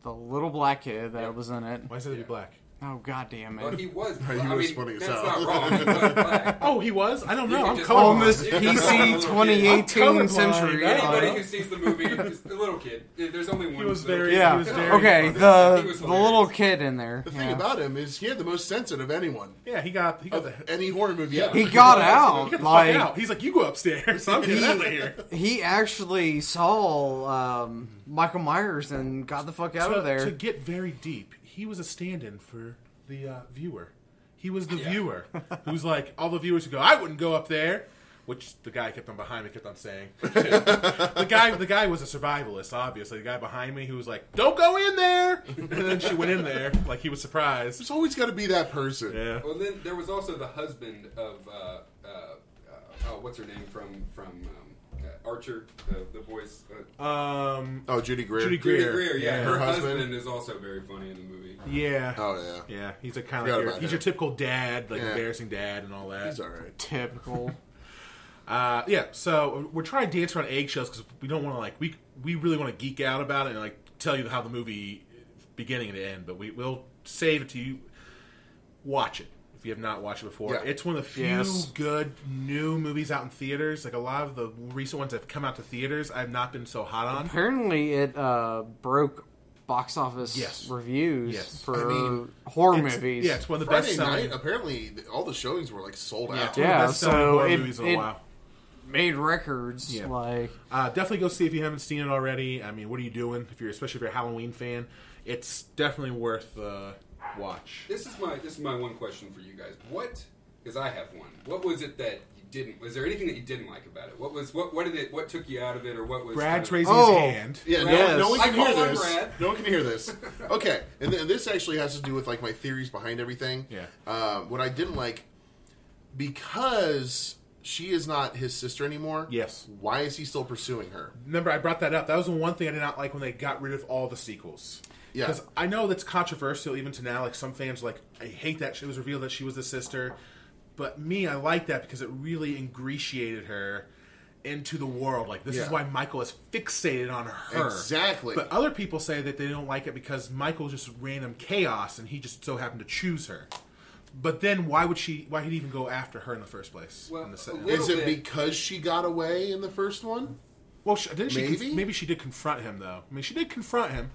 The little black kid that was in it. Why is it to be black? Oh, god damn Well, it. he was. He I was mean, funny as that's hell. not wrong. He was black. Oh, he was? I don't You know. can I'm just- colorblind. On this You can PC tell a little kid. 2018 I'm colorblind. century. Anybody uh, who sees the movie, just a little kid. There's only one. He was little very- kid. Yeah. He was very Okay, funny. He the was the hilarious. little kid in there. The thing yeah. about him is he had the most censored of anyone Yeah, he got of the. any horror movie. Yeah. ever. He got He out. got the Like, fuck out. He's like, you go upstairs. I'm getting out of here. he actually saw Michael Myers and got the fuck out of there. To get very deep, he was a stand-in for the viewer. He was the viewer who's like, all the viewers who go, I wouldn't go up there, which the guy kept on behind me kept on saying. the guy was a survivalist, obviously. The guy behind me who was like, don't go in there, and then she went in there like he was surprised. There's always got to be that person. Yeah. Well, then there was also the husband of what's her name from Archer, the voice. Oh, Judy Greer. Judy Judy Greer. Greer. Yeah, Yeah. her Her husband. husband is also very funny in the movie. Yeah. Oh yeah. Yeah, he's a kind Forgot of like about he's him. your typical dad, like Yeah. embarrassing dad and all that. He's all right. Typical. Yeah, so we're trying to dance around eggshells because we don't want to we really want to geek out about it and like tell you how the movie beginning and end, but we'll save it to you. Watch it if you have not watched it before. Yeah. It's one of the few Yes. good new movies out in theaters. Like a lot of the recent ones that have come out to theaters, I've not been so hot on. Apparently, it broke box office Yes. reviews Yes. for I mean, horror It's- movies. Yeah, it's one of the best Friday selling. night, apparently, all the showings were like sold Yeah, out. it's one of Yeah, the best selling so horror it- movies in a it- while. Made records. Yeah. Like, Definitely go see if you haven't seen it already. I mean, what are you doing? Especially if you're a Halloween fan, it's definitely worth watch. This is my one question for you guys. Because I have one. What was it that you didn't? Was there anything that you didn't like about it? What took you out of it, or what was? Brad's kind of- raising Oh. his hand. Yeah, Yes. no one I can hear call him this. Brad. No one can hear this. Okay, and this actually has to do with like my theories behind everything. Yeah. What I didn't like, because she is not his sister anymore. Yes. Why is he still pursuing her? Remember, I brought that up. That was the one thing I did not like when they got rid of all the sequels. Yeah. Because I know that's controversial even to now. Like, some fans are like, I hate that it was revealed that she was the sister. But me, I like that because it really ingratiated her into the world. Like, this is Yeah. why Michael is fixated on her. Exactly. But other people say that they don't like it because Michael's just random chaos and he just so happened to choose her. But then why would he even go after her in the first place? Well, in the a little Is it bit. because she got away in the first one? well, didn't she? Maybe? Maybe she did confront him, though. I mean, she did confront him.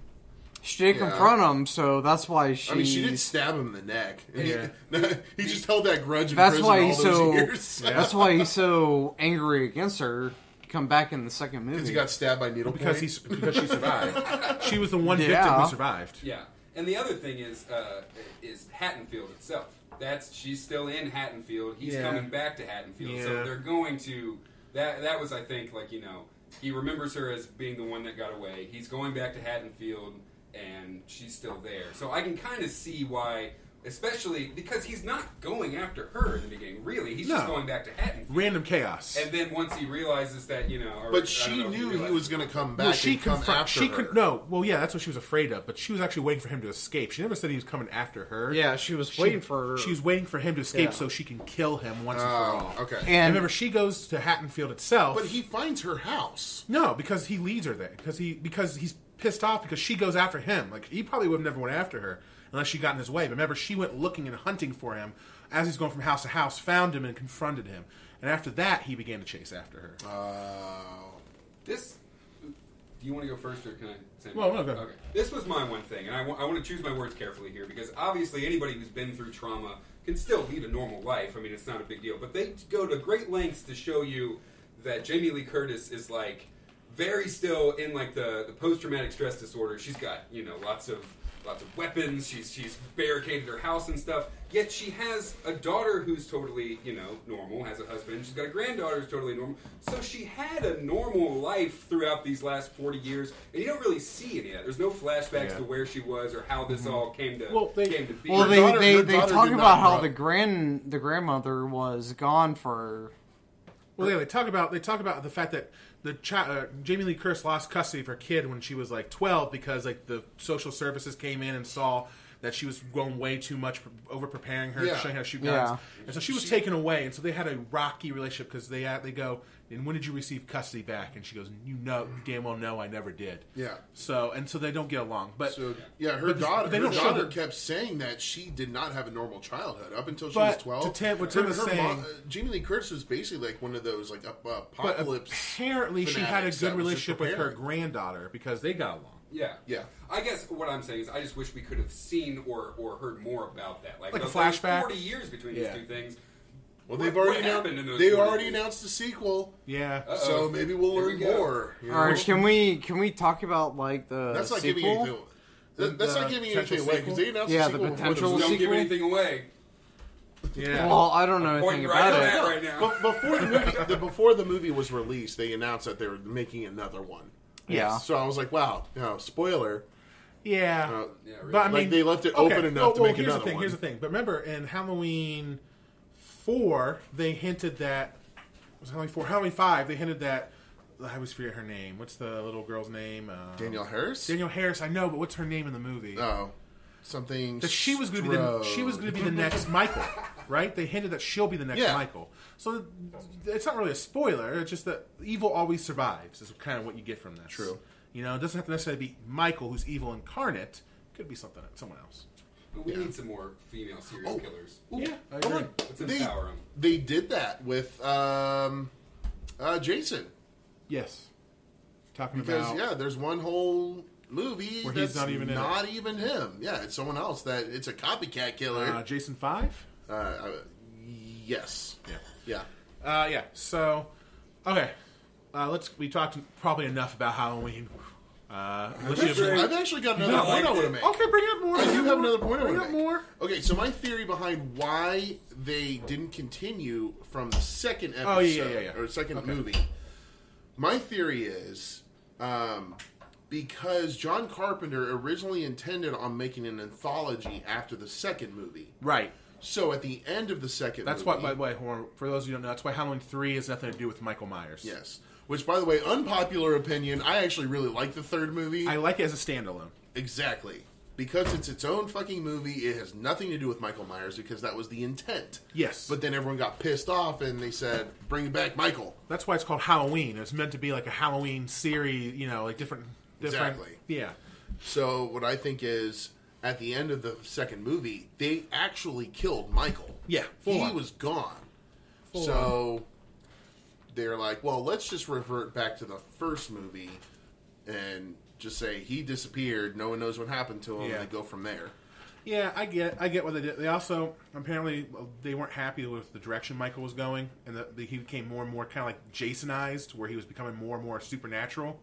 she did Yeah. confront him, so that's why she. I mean, she did stab him in the neck. And Yeah. he just held that grudge in That's prison why all he's those so. years. That's why he's so angry against her. Come back in the second movie. Because he got stabbed by needlepoint. Because she survived. She was the one Yeah. victim who survived. Yeah, and the other thing is Haddonfield itself. She's still in Haddonfield. He's Yeah. coming back to Haddonfield, so Yeah. they're going to that was, I think, like, he remembers her as being the one that got away. He's going back to Haddonfield, and she's still there. So I can kind of see why, especially because he's not going after her in the beginning, really. He's just going back to Haddonfield. Random chaos. And then once he realizes that, But she knew he was going to come back and come after her. That's what she was afraid of, but she was actually waiting for him to escape. She never said he was coming after her. Yeah, she was waiting for her. She was waiting for him to escape so she can kill him once and for all. Okay. And remember, she goes to Haddonfield itself. But he finds her house. No, because he leads her there. Because he's pissed off because she goes after him. Like, he probably would have never went after her unless she got in his way. But remember, she went looking and hunting for him as he's going from house to house, found him and confronted him. And after that, he began to chase after her. Do you want to go first, or can I say? Well, no, go. Okay. This was my one thing, and I want to choose my words carefully here, because obviously anybody who's been through trauma can still lead a normal life. I mean, it's not a big deal. But they go to great lengths to show you that Jamie Lee Curtis is, like, very still in, like, the post-traumatic stress disorder. She's got, lots of weapons. She's barricaded her house and stuff. Yet she has a daughter who's totally, normal, has a husband. She's got a granddaughter who's totally normal. So she had a normal life throughout these last 40 years, and you don't really see any of that. There's no flashbacks to where she was or how this all came to be. Well, they talk about how the grandmother was gone for. Well, yeah, they talk about the fact that Jamie Lee Curtis lost custody of her kid when she was like 12 because like the social services came in and saw that she was going way too much, over preparing her, showing how to shoot guns, and so she was taken away, and so they had a rocky relationship because they go, and when did you receive custody back? And she goes, you damn well know I never did. Yeah. So they don't get along, but her daughter kept saying that she did not have a normal childhood up until she was 12. What Tim was saying, Jamie Lee Curtis was basically like one of those like apocalypse. But apparently, she had a good relationship with her granddaughter because they got along. Yeah. I guess what I'm saying is I just wish we could have seen or heard more about that. Like a flashback. 40 years between these two things. Well, they've already announced the sequel. Yeah. So maybe we'll learn more. All right, can we talk about like the That's not sequel? giving anything. That's not giving anything away because they announced the sequel the potential before Don't give anything away. Yeah. Well, I don't know anything about it. Right now. But before the movie was released, they announced that they were making another one. Yeah. So I was like, wow, spoiler. Yeah. Really. But I mean, they left it open enough to make another one. Here's the thing. But remember, in Halloween 4, they hinted that. Was it Halloween 4? Halloween 5, they hinted that. I always forget her name. What's the little girl's name? Danielle Harris? Danielle Harris, I know, but what's her name in the movie? Oh. Something. That she was going to be the next Michael, right? They hinted that she'll be the next Michael. So it's not really a spoiler. It's just that evil always survives. Is kind of what you get from this. True. It doesn't have to necessarily be Michael, who's evil incarnate. It could be someone else. But we need some more female serial killers. Yeah, I agree. Let's empower them. They did that with Jason. Yes. Because there's one whole movie where that's he's not even him. Yeah, it's someone else. It's a copycat killer. Jason 5? Yes. Yeah. So, okay. We talked probably enough about Halloween. I've actually got another point I want to make. Okay, bring up more. I do have another point I want to make. More. Okay, so my theory behind why they didn't continue from the second episode or second movie. My theory is because John Carpenter originally intended on making an anthology after the second movie. Right. So at the end of the second movie... By the way, for those of you who don't know, that's why Halloween 3 has nothing to do with Michael Myers. Yes. Which, by the way, unpopular opinion, I actually really like the third movie. I like it as a standalone. Exactly. Because it's its own fucking movie, it has nothing to do with Michael Myers because that was the intent. Yes. But then everyone got pissed off and they said, bring back Michael. That's why it's called Halloween. It's meant to be like a Halloween series, like different... Exactly. Yeah. So what I think is, at the end of the second movie, they actually killed Michael. Yeah. He was gone. So they're like, well, let's just revert back to the first movie and just say he disappeared. No one knows what happened to him. Yeah. And they go from there. Yeah, I get what they did. They also apparently they weren't happy with the direction Michael was going, and he became more and more kind of like Jasonized, where he was becoming more and more supernatural.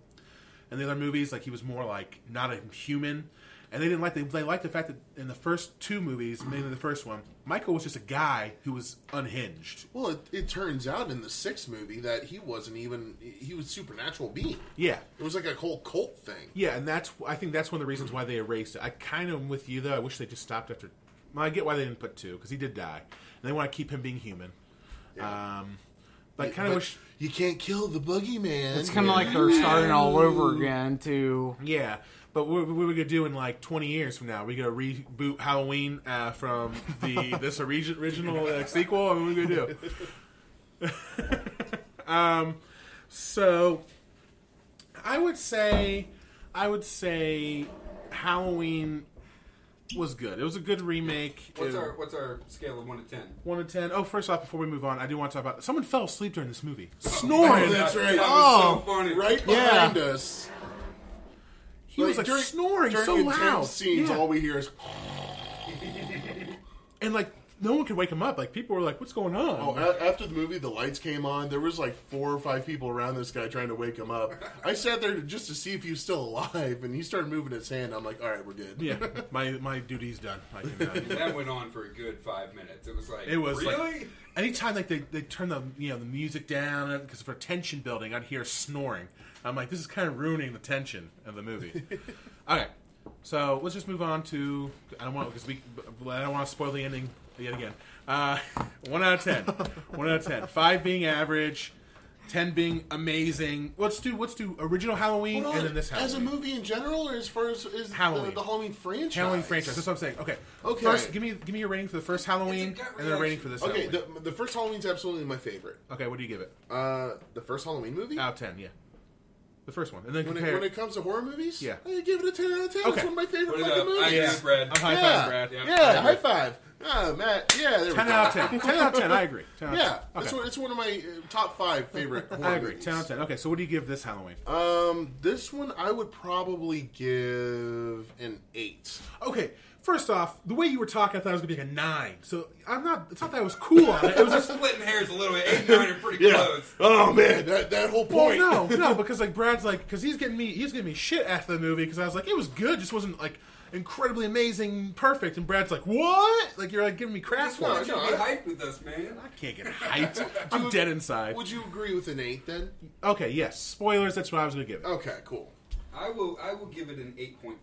In the other movies, like he was more like not a human, And they didn't like they liked the fact that in the first two movies, mainly the first one, Michael was just a guy who was unhinged. Well, it turns out in the sixth movie that he was a supernatural being. Yeah. It was like a whole cult thing. Yeah, and I think that's one of the reasons why they erased it. I kind of am with you, though. I wish they just stopped after... Well, I get why they didn't put 2, because he did die. And they want to keep him being human. Yeah. But I kind of wish... You can't kill the boogeyman. It's kind of like they're starting all over again to... Yeah. But what are we going to do in like 20 years from now? Are we going to reboot Halloween from this original sequel? I mean, what are we going to do? So, I would say Halloween was good. It was a good remake. What's our scale of 1 to 10? 1 to 10. Oh, first off, before we move on, I do want to talk about... Someone fell asleep during this movie. Snoring! Oh, that's right. That was so funny. Right behind us. He was like snoring so during loud. intense scenes, all we hear is... And like, no one could wake him up. Like, people were like, what's going on? Oh, after the movie, the lights came on. There was like 4 or 5 people around this guy trying to wake him up. I sat there just to see if he was still alive, and he started moving his hand. I'm like, all right, we're good. Yeah, my duty's done. I can, That went on for a good 5 minutes. It was like, really? Like, anytime like they turn the the music down because for tension building, I'd hear snoring. I'm like, this is kind of ruining the tension of the movie. Okay, so let's just move on to I don't want to spoil the ending yet again. 1 out of 10. 1 out of 10. 5 being average. 10 being amazing. Let's do original Halloween and then this Halloween. As a movie in general, or as far as Halloween. the Halloween franchise? Halloween franchise. That's what I'm saying. Okay. First, give me your rating for the first Halloween and then a rating for this Okay, Halloween. the first Halloween's absolutely my favorite. Okay, what do you give it? The first Halloween movie? Out of 10, yeah. The first one. And then when compare... it comes to horror movies? Yeah. I give it a 10 out of 10. Okay. It's one of my favorite Put it fucking up. movies. I agree, Brad. I'm high-fiving Brad. Yeah, high five. Oh, Matt. Yeah, there we 10 go. out of 10. 10 out of 10, I agree. 10 out of 10. Yeah, Okay. it's one of my top 5 favorite horror I agree. movies. 10 out of 10. Okay, so what do you give this Halloween? This one I would probably give an 8. Okay, first off, the way you were talking, I thought it was going to be like a 9. So it's not that I was cool on it. It was just... splitting hairs a little bit. 8 and 9 are pretty close. Oh man, that whole point. Well, no, because like Brad's like, because he's giving me shit after the movie because I was like, it was good, just wasn't like incredibly amazing, perfect. And Brad's like, what? Like you're like giving me crap for You it. should be hyped with us, man. I can't get hyped. I'm dead inside. Would you agree with an 8 then? Okay, yes. Spoilers. That's what I was going to give it. Okay, cool. I will give it an 8.5.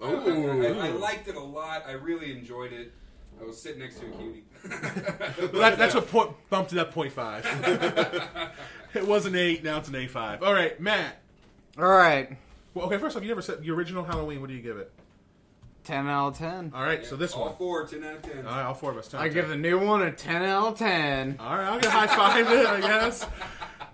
Ooh. I liked it a lot. I really enjoyed it. I was sitting next to a cutie. Well, that's what bumped it up 0.5. It was an 8, now it's an 8.5. All right, Matt. All right. Well, okay, first off, you never said the original Halloween. What do you give it? 10 out of 10. All right, so this all one. 4, 10 out of 10. All right, all 4 of us. 10 out I of give 10. the new one a 10 out of 10. All right, I'll get high five it, I guess.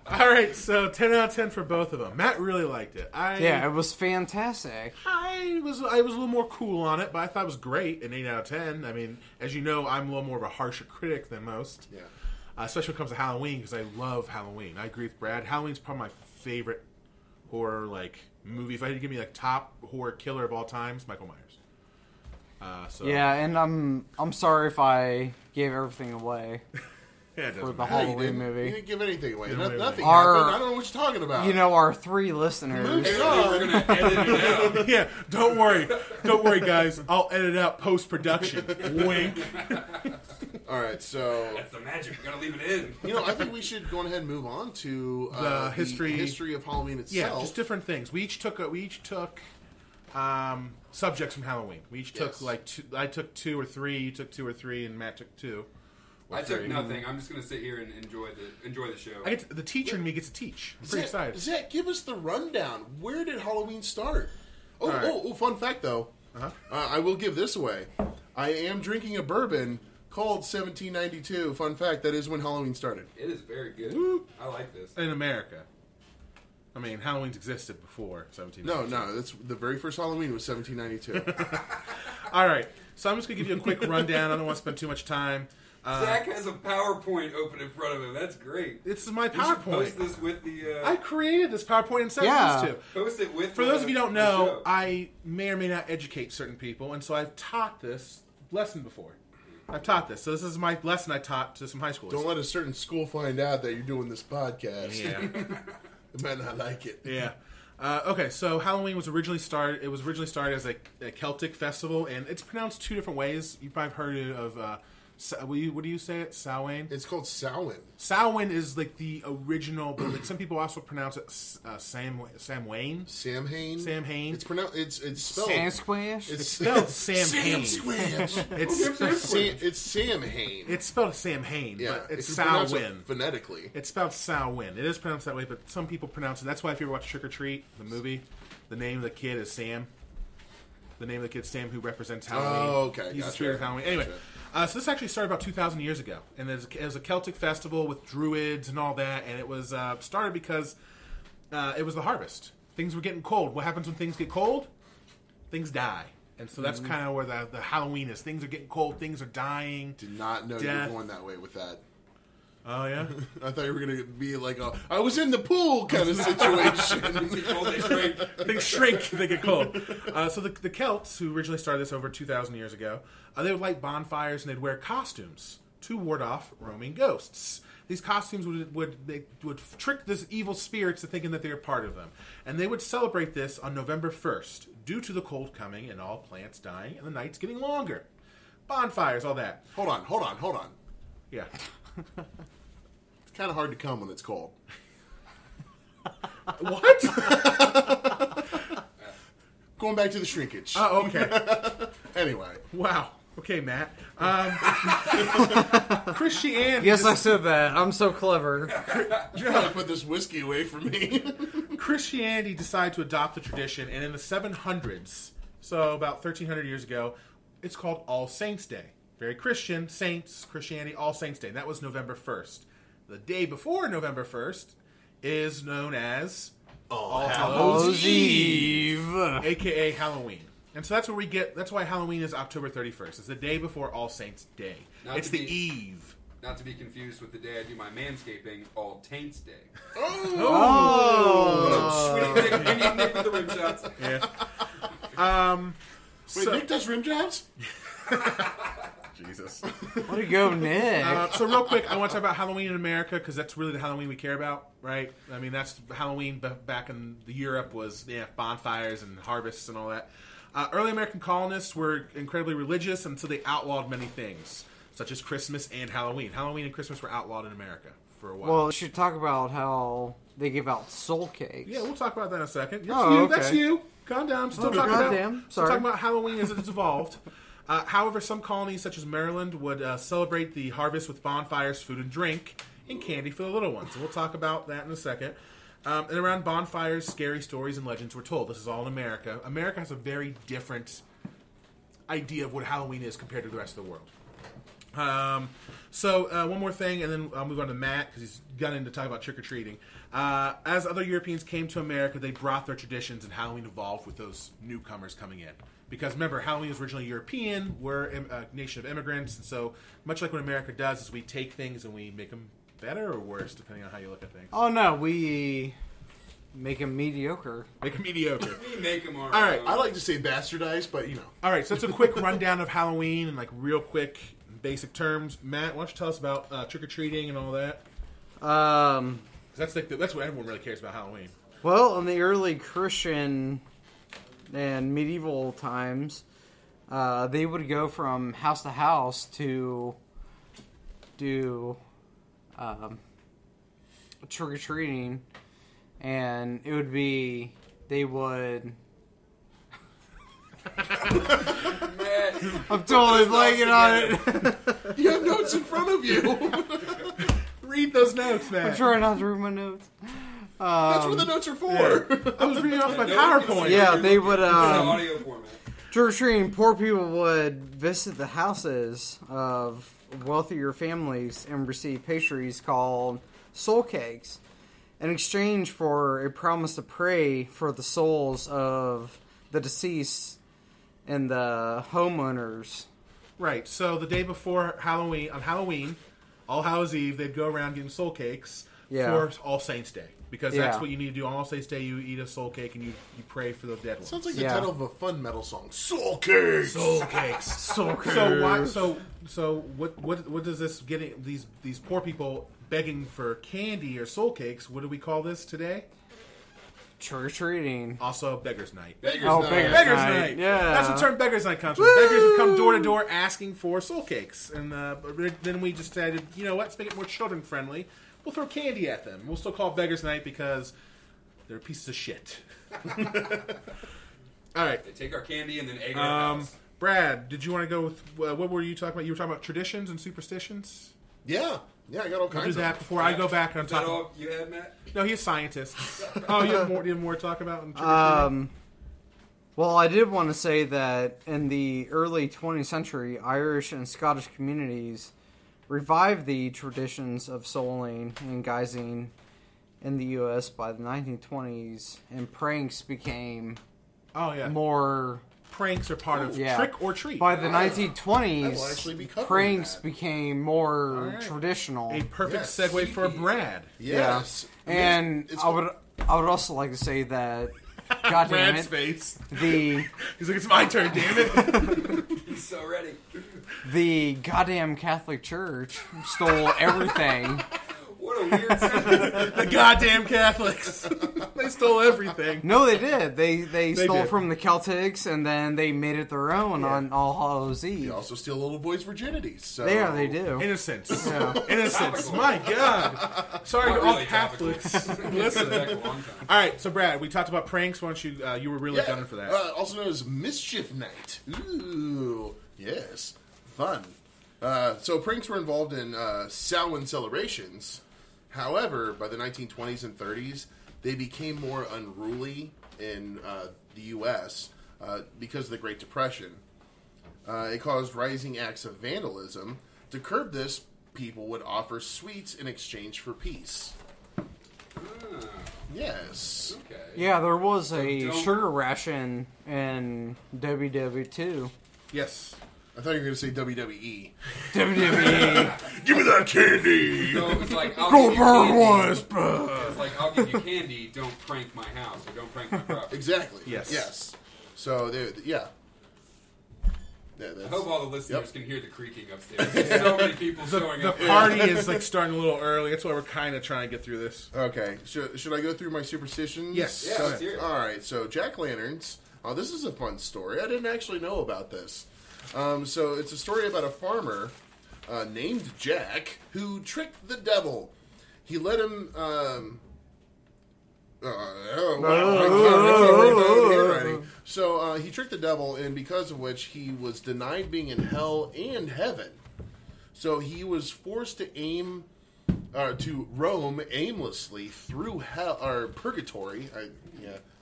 All right, so 10 out of 10 for both of them. Matt really liked it. Yeah, it was fantastic. I was a little more cool on it, but I thought it was great. An 8 out of 10. I mean, as you know, I'm a little more of a harsher critic than most. Yeah. Especially when it comes to Halloween, because I love Halloween. I agree with Brad. Halloween's probably my favorite horror movie. If I had to give me top horror killer of all time, it's Michael Myers. Yeah, and I'm sorry if I gave everything away Yeah, it for doesn't the matter. Halloween You movie. didn't give anything away. Didn't give Nothing away. happened. I don't know what you're talking about. You know, our 3 listeners. Moving We're on. going to edit it out. Yeah, don't worry, guys. I'll edit out post-production. Wink. All right, so That's the magic. We got to leave it in. I think we should go ahead and move on to The history of Halloween itself. Yeah, just different things. We each took subjects from Halloween. We each took Yes. I took 2 or 3. You took 2 or 3, and Matt took 2. Or I took 3. nothing. I'm just going to sit here and enjoy the show. The teacher in me gets to teach. I'm pretty excited. Zach, give us the rundown. Where did Halloween start? Fun fact though. Uh-huh. I will give this away. I am drinking a bourbon called 1792. Fun fact, that is when Halloween started. It is very good. Woo. I like this. In America. I mean, Halloween's existed before 1792. No, that's the very first Halloween was 1792. All right, so I'm just going to give you a quick rundown. I don't want to spend too much time. Zach has a PowerPoint open in front of him. That's great. This is my You should PowerPoint. post this with the... I created this PowerPoint and sent Yeah. this to. Post it with For those of you who don't the know, show. I may or may not educate certain people, and so I've taught this lesson before. I've taught this. So this is my lesson I taught to some high schoolers. Don't let a certain school find out that you're doing this podcast. Yeah. They might not like it. Yeah. Okay, so Halloween was originally started. It was originally started as a Celtic festival, and it's pronounced two different ways. You probably heard it of. What do you say it? Samhain? It's called Samhain. Samhain is like the original, but like some people also pronounce it Samhain. Samhain. Samhain. It's pronounced. It's spelled. Sansquish? It's spelled Samhain. It's Samhain. It's spelled Samhain, Yeah, but it's if you pronounce Samhain. it phonetically. It's spelled Samhain. It is pronounced that way, but some people pronounce it. That's why if you ever watch Trick or Treat, the movie, the name of the kid is Sam. The name of the kid is Sam, who represents Halloween. Oh, okay. He's the spirit of Halloween. Anyway, so this actually started about 2,000 years ago, and it was a Celtic festival with druids and all that, and it was started because it was the harvest. Things were getting cold. What happens when things get cold? Things die. And so that's kind of where the Halloween is. Things are getting cold. Things are dying. Did not know you were going that way with that. Oh, yeah? I thought you were going to be like I was in the pool kind of situation. Things shrink. They get cold. So the Celts, who originally started this over 2,000 years ago, they would light bonfires and they'd wear costumes to ward off roaming ghosts. These costumes would trick these evil spirits into thinking that they were part of them. And they would celebrate this on November 1st, due to the cold coming and all plants dying and the nights getting longer. Bonfires, all that. Hold on. Yeah. It's kind of hard to come when it's cold. What? Going back to the shrinkage. Oh, okay. Anyway. Wow. Okay, Matt. Christianity. Yes, I said that. I'm so clever. You're trying to put this whiskey away from me. Christianity decided to adopt the tradition, and in the 700s, so about 1,300 years ago, it's called All Saints' Day. Very Christian, saints, Christianity, All Saints' Day. That was November 1st. The day before November 1st is known as All Hallows Eve. a.k.a. Halloween. And so that's where that's why Halloween is October 31st. It's the day before All Saints' Day. It's the eve. Not to be confused with the day I do my manscaping, All Taints Day. Oh! Sweet Nick with the rim shots. Yeah. Wait, Nick does rim jobs? Jesus. Way to go, Nick. So real quick, I want to talk about Halloween in America because that's really the Halloween we care about, right? I mean, that's Halloween back in Europe was bonfires and harvests and all that. Early American colonists were incredibly religious until they outlawed many things, such as Christmas and Halloween. Halloween and Christmas were outlawed in America for a while. Well, we should talk about how they give out soul cakes. Yeah, we'll talk about that in a second. That's Oh, you. okay. That's you. Calm down. Still talking goddamn. still Sorry. talking about Halloween as it's evolved. However, some colonies, such as Maryland, would celebrate the harvest with bonfires, food and drink, and candy for the little ones. And we'll talk about that in a second. And around bonfires, scary stories and legends were told. This is all in America. America has a very different idea of what Halloween is compared to the rest of the world. So one more thing, and then I'll move on to Matt, because he's got into talking about trick-or-treating. As other Europeans came to America, they brought their traditions, and Halloween evolved with those newcomers coming in. Because remember, Halloween was originally European. We're a nation of immigrants, and so much like what America does is we take things and we make them better or worse, depending on how you look at things. Oh, no, we make them mediocre. Make them mediocre. We make them all right. I like to say bastardized, but you know. All right, so that's a quick rundown of Halloween and like real quick basic terms. Matt, why don't you tell us about trick-or-treating and all that? 'Cause that's what everyone really cares about Halloween. Well, in the early Christian and medieval times, they would go from house to house to do trick-or-treating, and it would be, they would... I'm totally blanking on it. You have notes in front of you. Read those notes, man. I'm trying not to read my notes. That's what the notes are for. Yeah. I was reading off my PowerPoint. Yeah, they would... audio format. Trick-or-treating, poor people would visit the houses of wealthier families and receive pastries called soul cakes in exchange for a promise to pray for the souls of the deceased and the homeowners. Right, so the day before Halloween, on Halloween, All Hallows Eve, they'd go around getting soul cakes for All Saints' Day. Because that's what you need to do. On All Saints' Day, you eat a soul cake and you pray for the dead ones. Sounds like the title of a fun metal song. Soul Cakes! Soul cakes. Soul cakes. So what does this getting these poor people begging for candy or soul cakes? What do we call this today? Trick-or-treating. Also, Beggar's Night. Beggars Oh, Night. Beggar's Night. Yeah. That's what term Beggar's Night comes from. Beggars would come door to door asking for soul cakes. And then we just decided, you know what, let's make it more children friendly. We'll throw candy at them. We'll still call it Beggar's Night because they're pieces of shit. All right. They take our candy and then egg our house. Brad, did you want to go with, what were you talking about? You were talking about traditions and superstitions? Yeah, I got all We'll kinds do of that before I go back and Is that talk. all you had, Matt? No, he's scientists. Oh, you have more to talk about? In trick-or-treating? Well, I did want to say that in the early 20th century, Irish and Scottish communities revived the traditions of souling and guising in the U.S. by the 1920s, and pranks became Oh, yeah. more... Pranks are part of Yeah. trick or treat. By the I will actually be 1920s, covering pranks that. became more Alright. traditional. A perfect Yes. segue for Brad. Yes. And It's- I would also like to say that, God damn Brad's it, face. the He's like, it's my turn, damn it. He's so ready. the goddamn Catholic Church stole everything. What a weird sentence. The goddamn Catholics. They stole everything. No, they did. They stole did. from the Celtics and then they made it their own on All Hallows Eve. You also steal little boys' virginities. So. Yeah, they do. Innocence. Yeah. Innocence. Topical. My God. Sorry Not to all really topical. Catholics. Listen. Listen. Back a long time. All right, so Brad, we talked about pranks. Why don't you? You were really gunning for that. Also known as Mischief Night. Ooh, yes, fun. So pranks were involved in Samhain celebrations. However, by the 1920s and 30s, they became more unruly in the U.S. Because of the Great Depression. It caused rising acts of vandalism. To curb this, people would offer sweets in exchange for peace. Ah, Yes. okay. Yeah, there was a don't- sugar ration in WW2. Yes. I thought you were going to say WWE. WWE. Give me that candy! So it was like, I'll Go give you burn candy. was, bro. It was like, I'll give you candy, don't prank my house, or don't prank my property. Exactly. Yes. Yes. So, yeah. Yeah, I that's, hope all the listeners Yep. can hear the creaking upstairs. There's so many people showing The up. party is like starting a little early. That's why we're kind of trying to get through this. Okay. Should I go through my superstitions? Yes. Yeah, let's hear it. All right. So, jack-o'-lanterns. Oh, this is a fun story. I didn't actually know about this. So, it's a story about a farmer named Jack who tricked the devil. He let him... So he tricked the devil, and because of which he was denied being in hell and heaven. So he was forced to roam aimlessly through hell or purgatory. I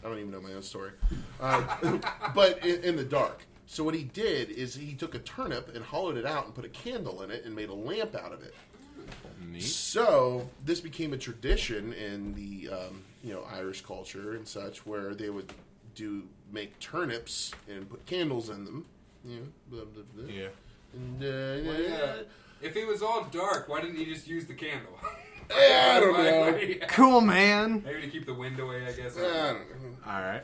don't even know my own story, but in the dark. So what he did is he took a turnip and hollowed it out and put a candle in it and made a lamp out of it. Neat. So this became a tradition in the Irish culture and such, where they would make turnips and put candles in them. Blah, blah, blah. Yeah. And, Well, yeah. If it was all dark, why didn't he just use the candle? I don't know. Cool, man. Maybe to keep the wind away, I guess. I don't know. All right.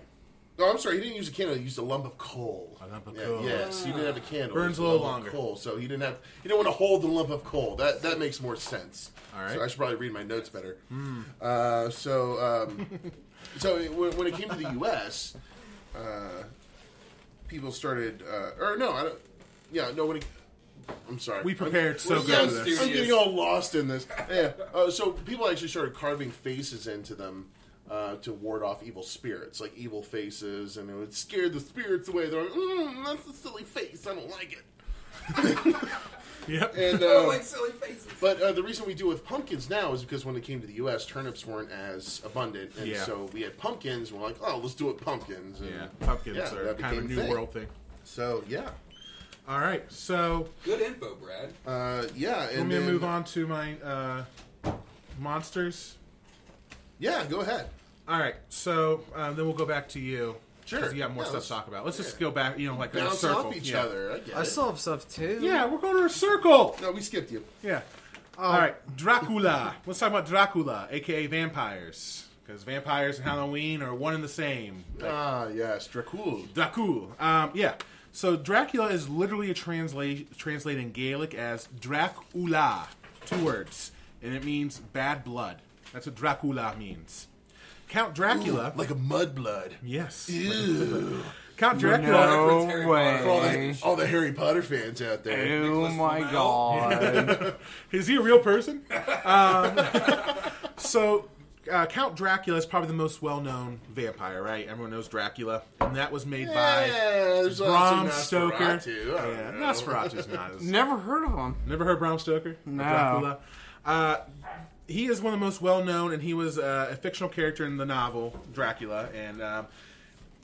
No, I'm sorry. He didn't use a candle. He used a lump of coal. A lump of Yeah, coal. Yes, he didn't have a candle. Burns He used a little lump of longer. Coal, so he didn't want to hold the lump of coal. That makes more sense. All right. So I should probably read my notes better. So when it came to the U.S., people started, or no, I don't. Yeah, no. I'm sorry. We prepared so we're good so for this. I'm getting all lost in this. Yeah. So people actually started carving faces into them to ward off evil spirits, like evil faces, and it would scare the spirits away. They're like, that's a silly face. I don't like it. Yep. And Oh, like silly faces. but the reason we do it with pumpkins now is because when it came to the U.S., turnips weren't as abundant, and Yeah. so we had pumpkins. And we're like, oh, let's do it with pumpkins. And Yeah. Pumpkins yeah, are that kind of a became new thing. world thing. So yeah, All right. So Good info, Brad. yeah. I'm And going to then, move on to my monsters. Yeah, go ahead. All right. So then we'll go back to you. Sure. 'Cause you got more Yeah, stuff let's- to talk about. Let's just yeah. go back, like in a Bounce circle. off each Yeah. other. I get I it. still have stuff too. Yeah, we're going to a circle. No, we skipped you. Yeah. All right. Dracula. Let's talk about Dracula, a.k.a. vampires. Because vampires and Halloween are one and the same. Ah, yes, Dracul. Dracul. Yeah. So Dracula is literally translated in Gaelic as Dracula. 2 words. And it means bad blood. That's what Dracula means. Count Dracula. Like a mudblood. Yes. Ew. Count Dracula. No Harry way. Potter. For all the Harry Potter fans out there. Oh Nicholas my Flamel. god. Is he a real person? So, Count Dracula is probably the most well-known vampire, right? Everyone knows Dracula. And that was made by there's Bram also Stoker. Nosferatu. I Yeah, don't know. Nosferatu's not as... Never heard of him. Never heard Bram Stoker? No. Dracula? He is one of the most well-known, and he was a fictional character in the novel, Dracula. And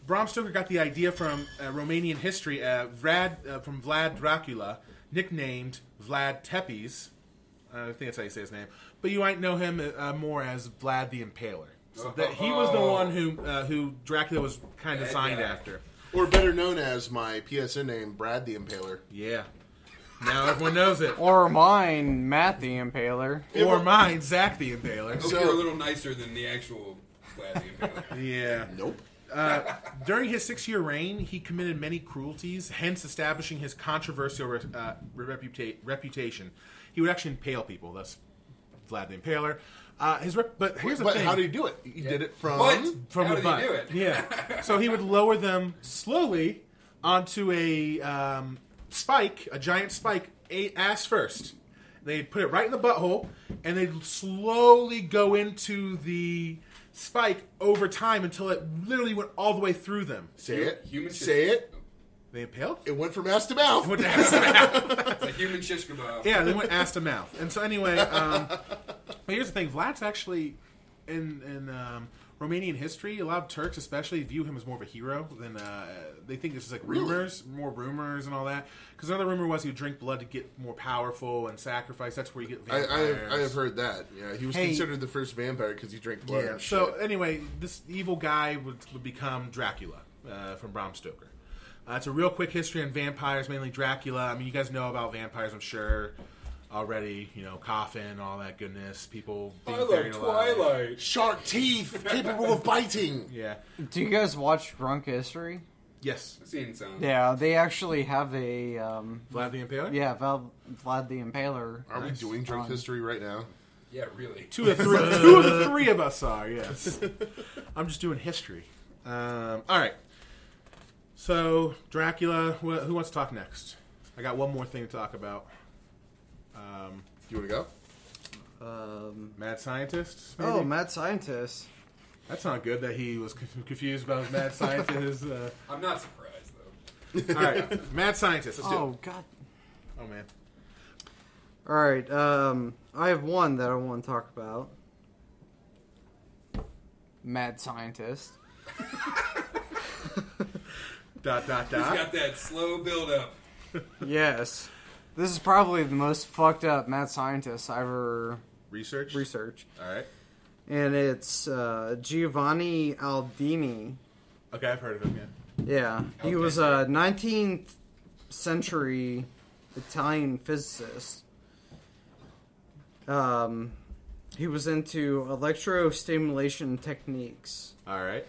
Bram Stoker got the idea from Romanian history, from Vlad Dracula, nicknamed Vlad Tepes. I think that's how you say his name. But you might know him more as Vlad the Impaler. So that he was the one who Dracula was kind of designed after. Or better known as my PSN name, Brad the Impaler. Yeah. Now everyone knows it. Or mine, Matt the Impaler. Or mine, Zach the Impaler. Hope you're a little nicer than the actual Vlad the Impaler. Yeah. Nope. During his 6-year reign, he committed many cruelties, hence establishing his controversial reputation. He would actually impale people, thus Vlad the Impaler. But here's the thing. How did he do it? He did it from... From How the did butt. he do it? Yeah. So he would lower them slowly onto a spike, a giant spike, ass first. They'd put it right in the butthole, and they'd slowly go into the spike over time until it literally went all the way through them. Say it. Human Say it. They impaled? It went from ass to mouth. Went to ass to mouth. It's a human shish kebab. Yeah, they went ass to mouth. And so anyway, but here's the thing. Vlad's actually, in Romanian history, a lot of Turks especially view him as more of a hero than, they think this is like rumors, more rumors and all that. Because another rumor was he would drink blood to get more powerful and sacrifice. That's where you get vampires. I have heard that. Yeah, he was considered the first vampire because he drank blood. Yeah. And So shit. anyway, this evil guy would become Dracula from Bram Stoker. It's a real quick history on vampires, mainly Dracula. I mean, you guys know about vampires, I'm sure, already. You know, coffin, all that goodness. People being buried alive. Shark teeth, capable of biting. Yeah. Do you guys watch Drunk History? Yes. I've seen some. Yeah, they actually have a Vlad the Impaler? yeah, Vlad the Impaler. Are we doing drunk history right now? Yeah, really. Two of the three of us are, yes. I'm just doing history. All right. So, Dracula, who wants to talk next? I got one more thing to talk about. You want to go? Mad Scientist? Maybe? Oh, Mad Scientist. That's not good that he was confused about his Mad Scientist. I'm not surprised, though. All right. Mad Scientist. Let's do Oh it. god. Oh, man. All right. I have one that I want to talk about. Mad Scientist. Dot, dot, He's dot. got that slow build-up. Yes. This is probably the most fucked up Mad Scientist I ever Research? researched. All right. And it's Giovanni Aldini. Okay, I've heard of him, yeah. Yeah. He was a 19th century Italian physicist. He was into electrostimulation techniques. All right.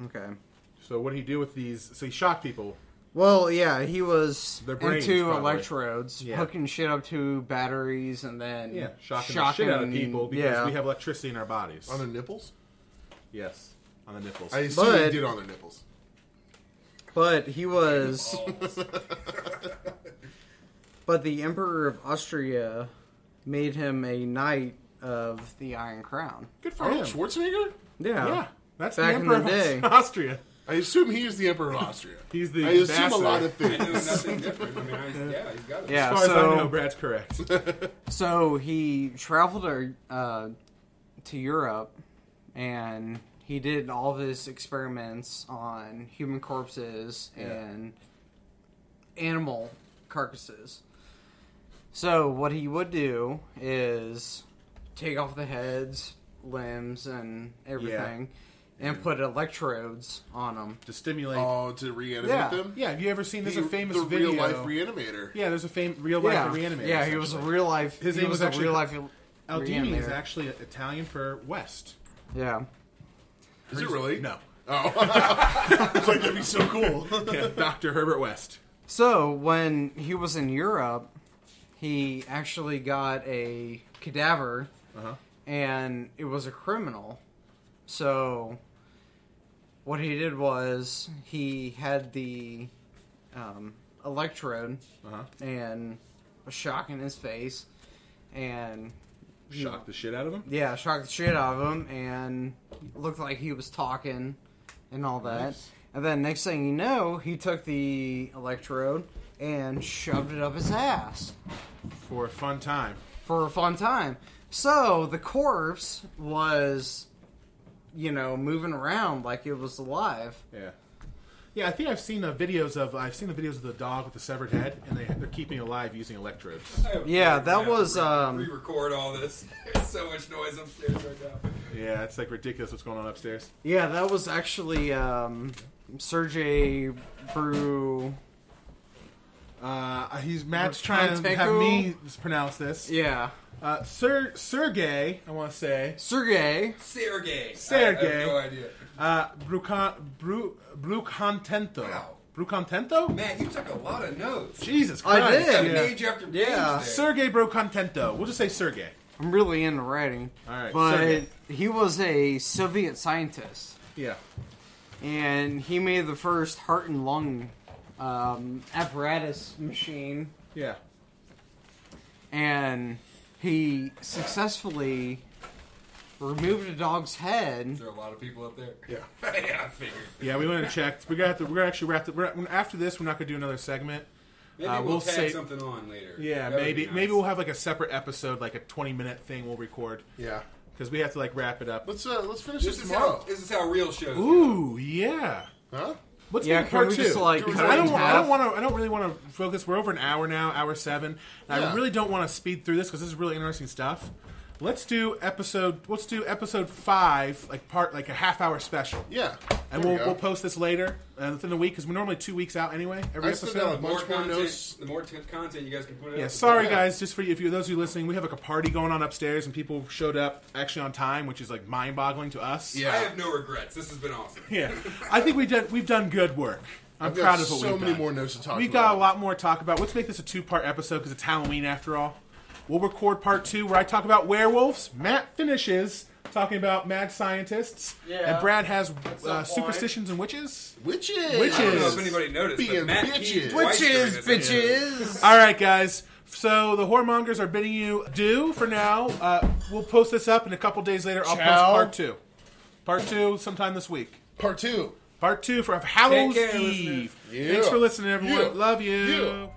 Okay. So what did he do with these? So he shocked people. Well, yeah, he was Their brains, into probably. electrodes, Yeah. hooking shit up to batteries, and then Shocking the shit out of people because yeah. we have electricity in our bodies. On their nipples? Yes. On the nipples. I assume he But- did on their nipples. But he was. Balls. But the Emperor of Austria made him a knight of the Iron Crown. Good for Arnold him. Schwarzenegger? Yeah. Yeah. That's Back the in Emperor the day. of Austria. I assume he is the Emperor of Austria. He's the I assume a ambassador. lot of I know things. nothing different. I mean, he's got it. Yeah. As far as I know, So, Brad's correct. so he traveled to Europe, and he did all of his experiments on human corpses and animal carcasses. So what he would do is take off the heads, limbs, and everything, and put electrodes on them. To stimulate. Oh, to reanimate Yeah. them? Yeah, have you ever seen? There's a famous the video. real-life reanimator. Yeah, there's a real life reanimator. Yeah, he was a essentially. real life. His he name was was a actually real life. Aldini is reanimator. actually Italian for West. Yeah. Is it really? No. Oh. I was like, that'd be so cool. Yeah, Dr. Herbert West. So when he was in Europe, he actually got a cadaver, and it was a criminal. So what he did was he had the electrode and was shocking his face and Shocked the shit out of him? yeah, shocked the shit out of him and looked like he was talking and all that. Nice. And then next thing you know, he took the electrode and shoved it up his ass For a fun time. for a fun time. So the corpse was, moving around like it was alive. Yeah. Yeah, I think I've seen the videos of the dog with the severed head, and they're keeping it alive using electrodes. Yeah, that was re-record all this. There's so much noise upstairs right now. Yeah, it's like ridiculous what's going on upstairs. yeah, that was actually Sergey Brew. Matt's trying to have me pronounce this. Yeah, Sergey, I want to say. Sergey. Sergey. I have no idea. Brucontento. Wow. Brucontento? Man, you took a lot of notes. Jesus I Christ. did. Like Yeah. page after page Yeah. there. Sergey Brucontento. We'll just say Sergey. I'm really into writing. All right, but Sergey. he was a Soviet scientist, Yeah. and he made the first heart and lung apparatus machine, Yeah. and he successfely removed a dog's head. Is there a lot of people up there? Yeah. Yeah, I figured. Yeah, we went and checked. We're gonna actually wrap it. After this, we're not gonna do another segment. Maybe we'll we'll tag say- something on later. Yeah, That would maybe be nice. maybe we'll have like a separate episode, like a 20-minute thing we'll record Yeah. because we have to like wrap it up. Let's finish This this is tomorrow. how real shows go. Ooh, yeah. Huh? Let's Yeah, make can part we two. just, like, Because cut I it in don't half? really want to focus. We're over an hour now, hour 7. And Yeah. I really don't want to speed through this because this is really interesting stuff. Let's do episode 5, like a half-hour special. Yeah. And There we we'll go. post this later within a week because we're normally 2 weeks out anyway. Every I still episode. got a The more bunch more content, notes. the more content you guys can put out. Yeah, the sorry better. guys, just for you, those of you listening, we have like a party going on upstairs and people showed up actually on time, which is like mind-boggling to us. Yeah. I have no regrets. This has been awesome. Yeah. I think we've done good work. I'm I've got proud of what so we've many done. more notes to talk We've about. got a lot more to talk about. Let's make this a 2-part episode because it's Halloween after all. We'll record part 2 where I talk about werewolves. Matt finishes talking about mad scientists. Yeah. And Brad has some point. superstitions and witches. Witches. I don't know if Witches. anybody noticed, Being but Matt bitches. peed twice during Witches, this bitches. All right, guys. So the Horrormongers are bidding you adieu for now. We'll post this up, and a couple days later, I'll post Ciao. part 2. Part 2 sometime this week. Part 2. Part 2 for Halloween care, Eve. listeners. Thanks for listening, everyone. Yeah. Love you. Yeah.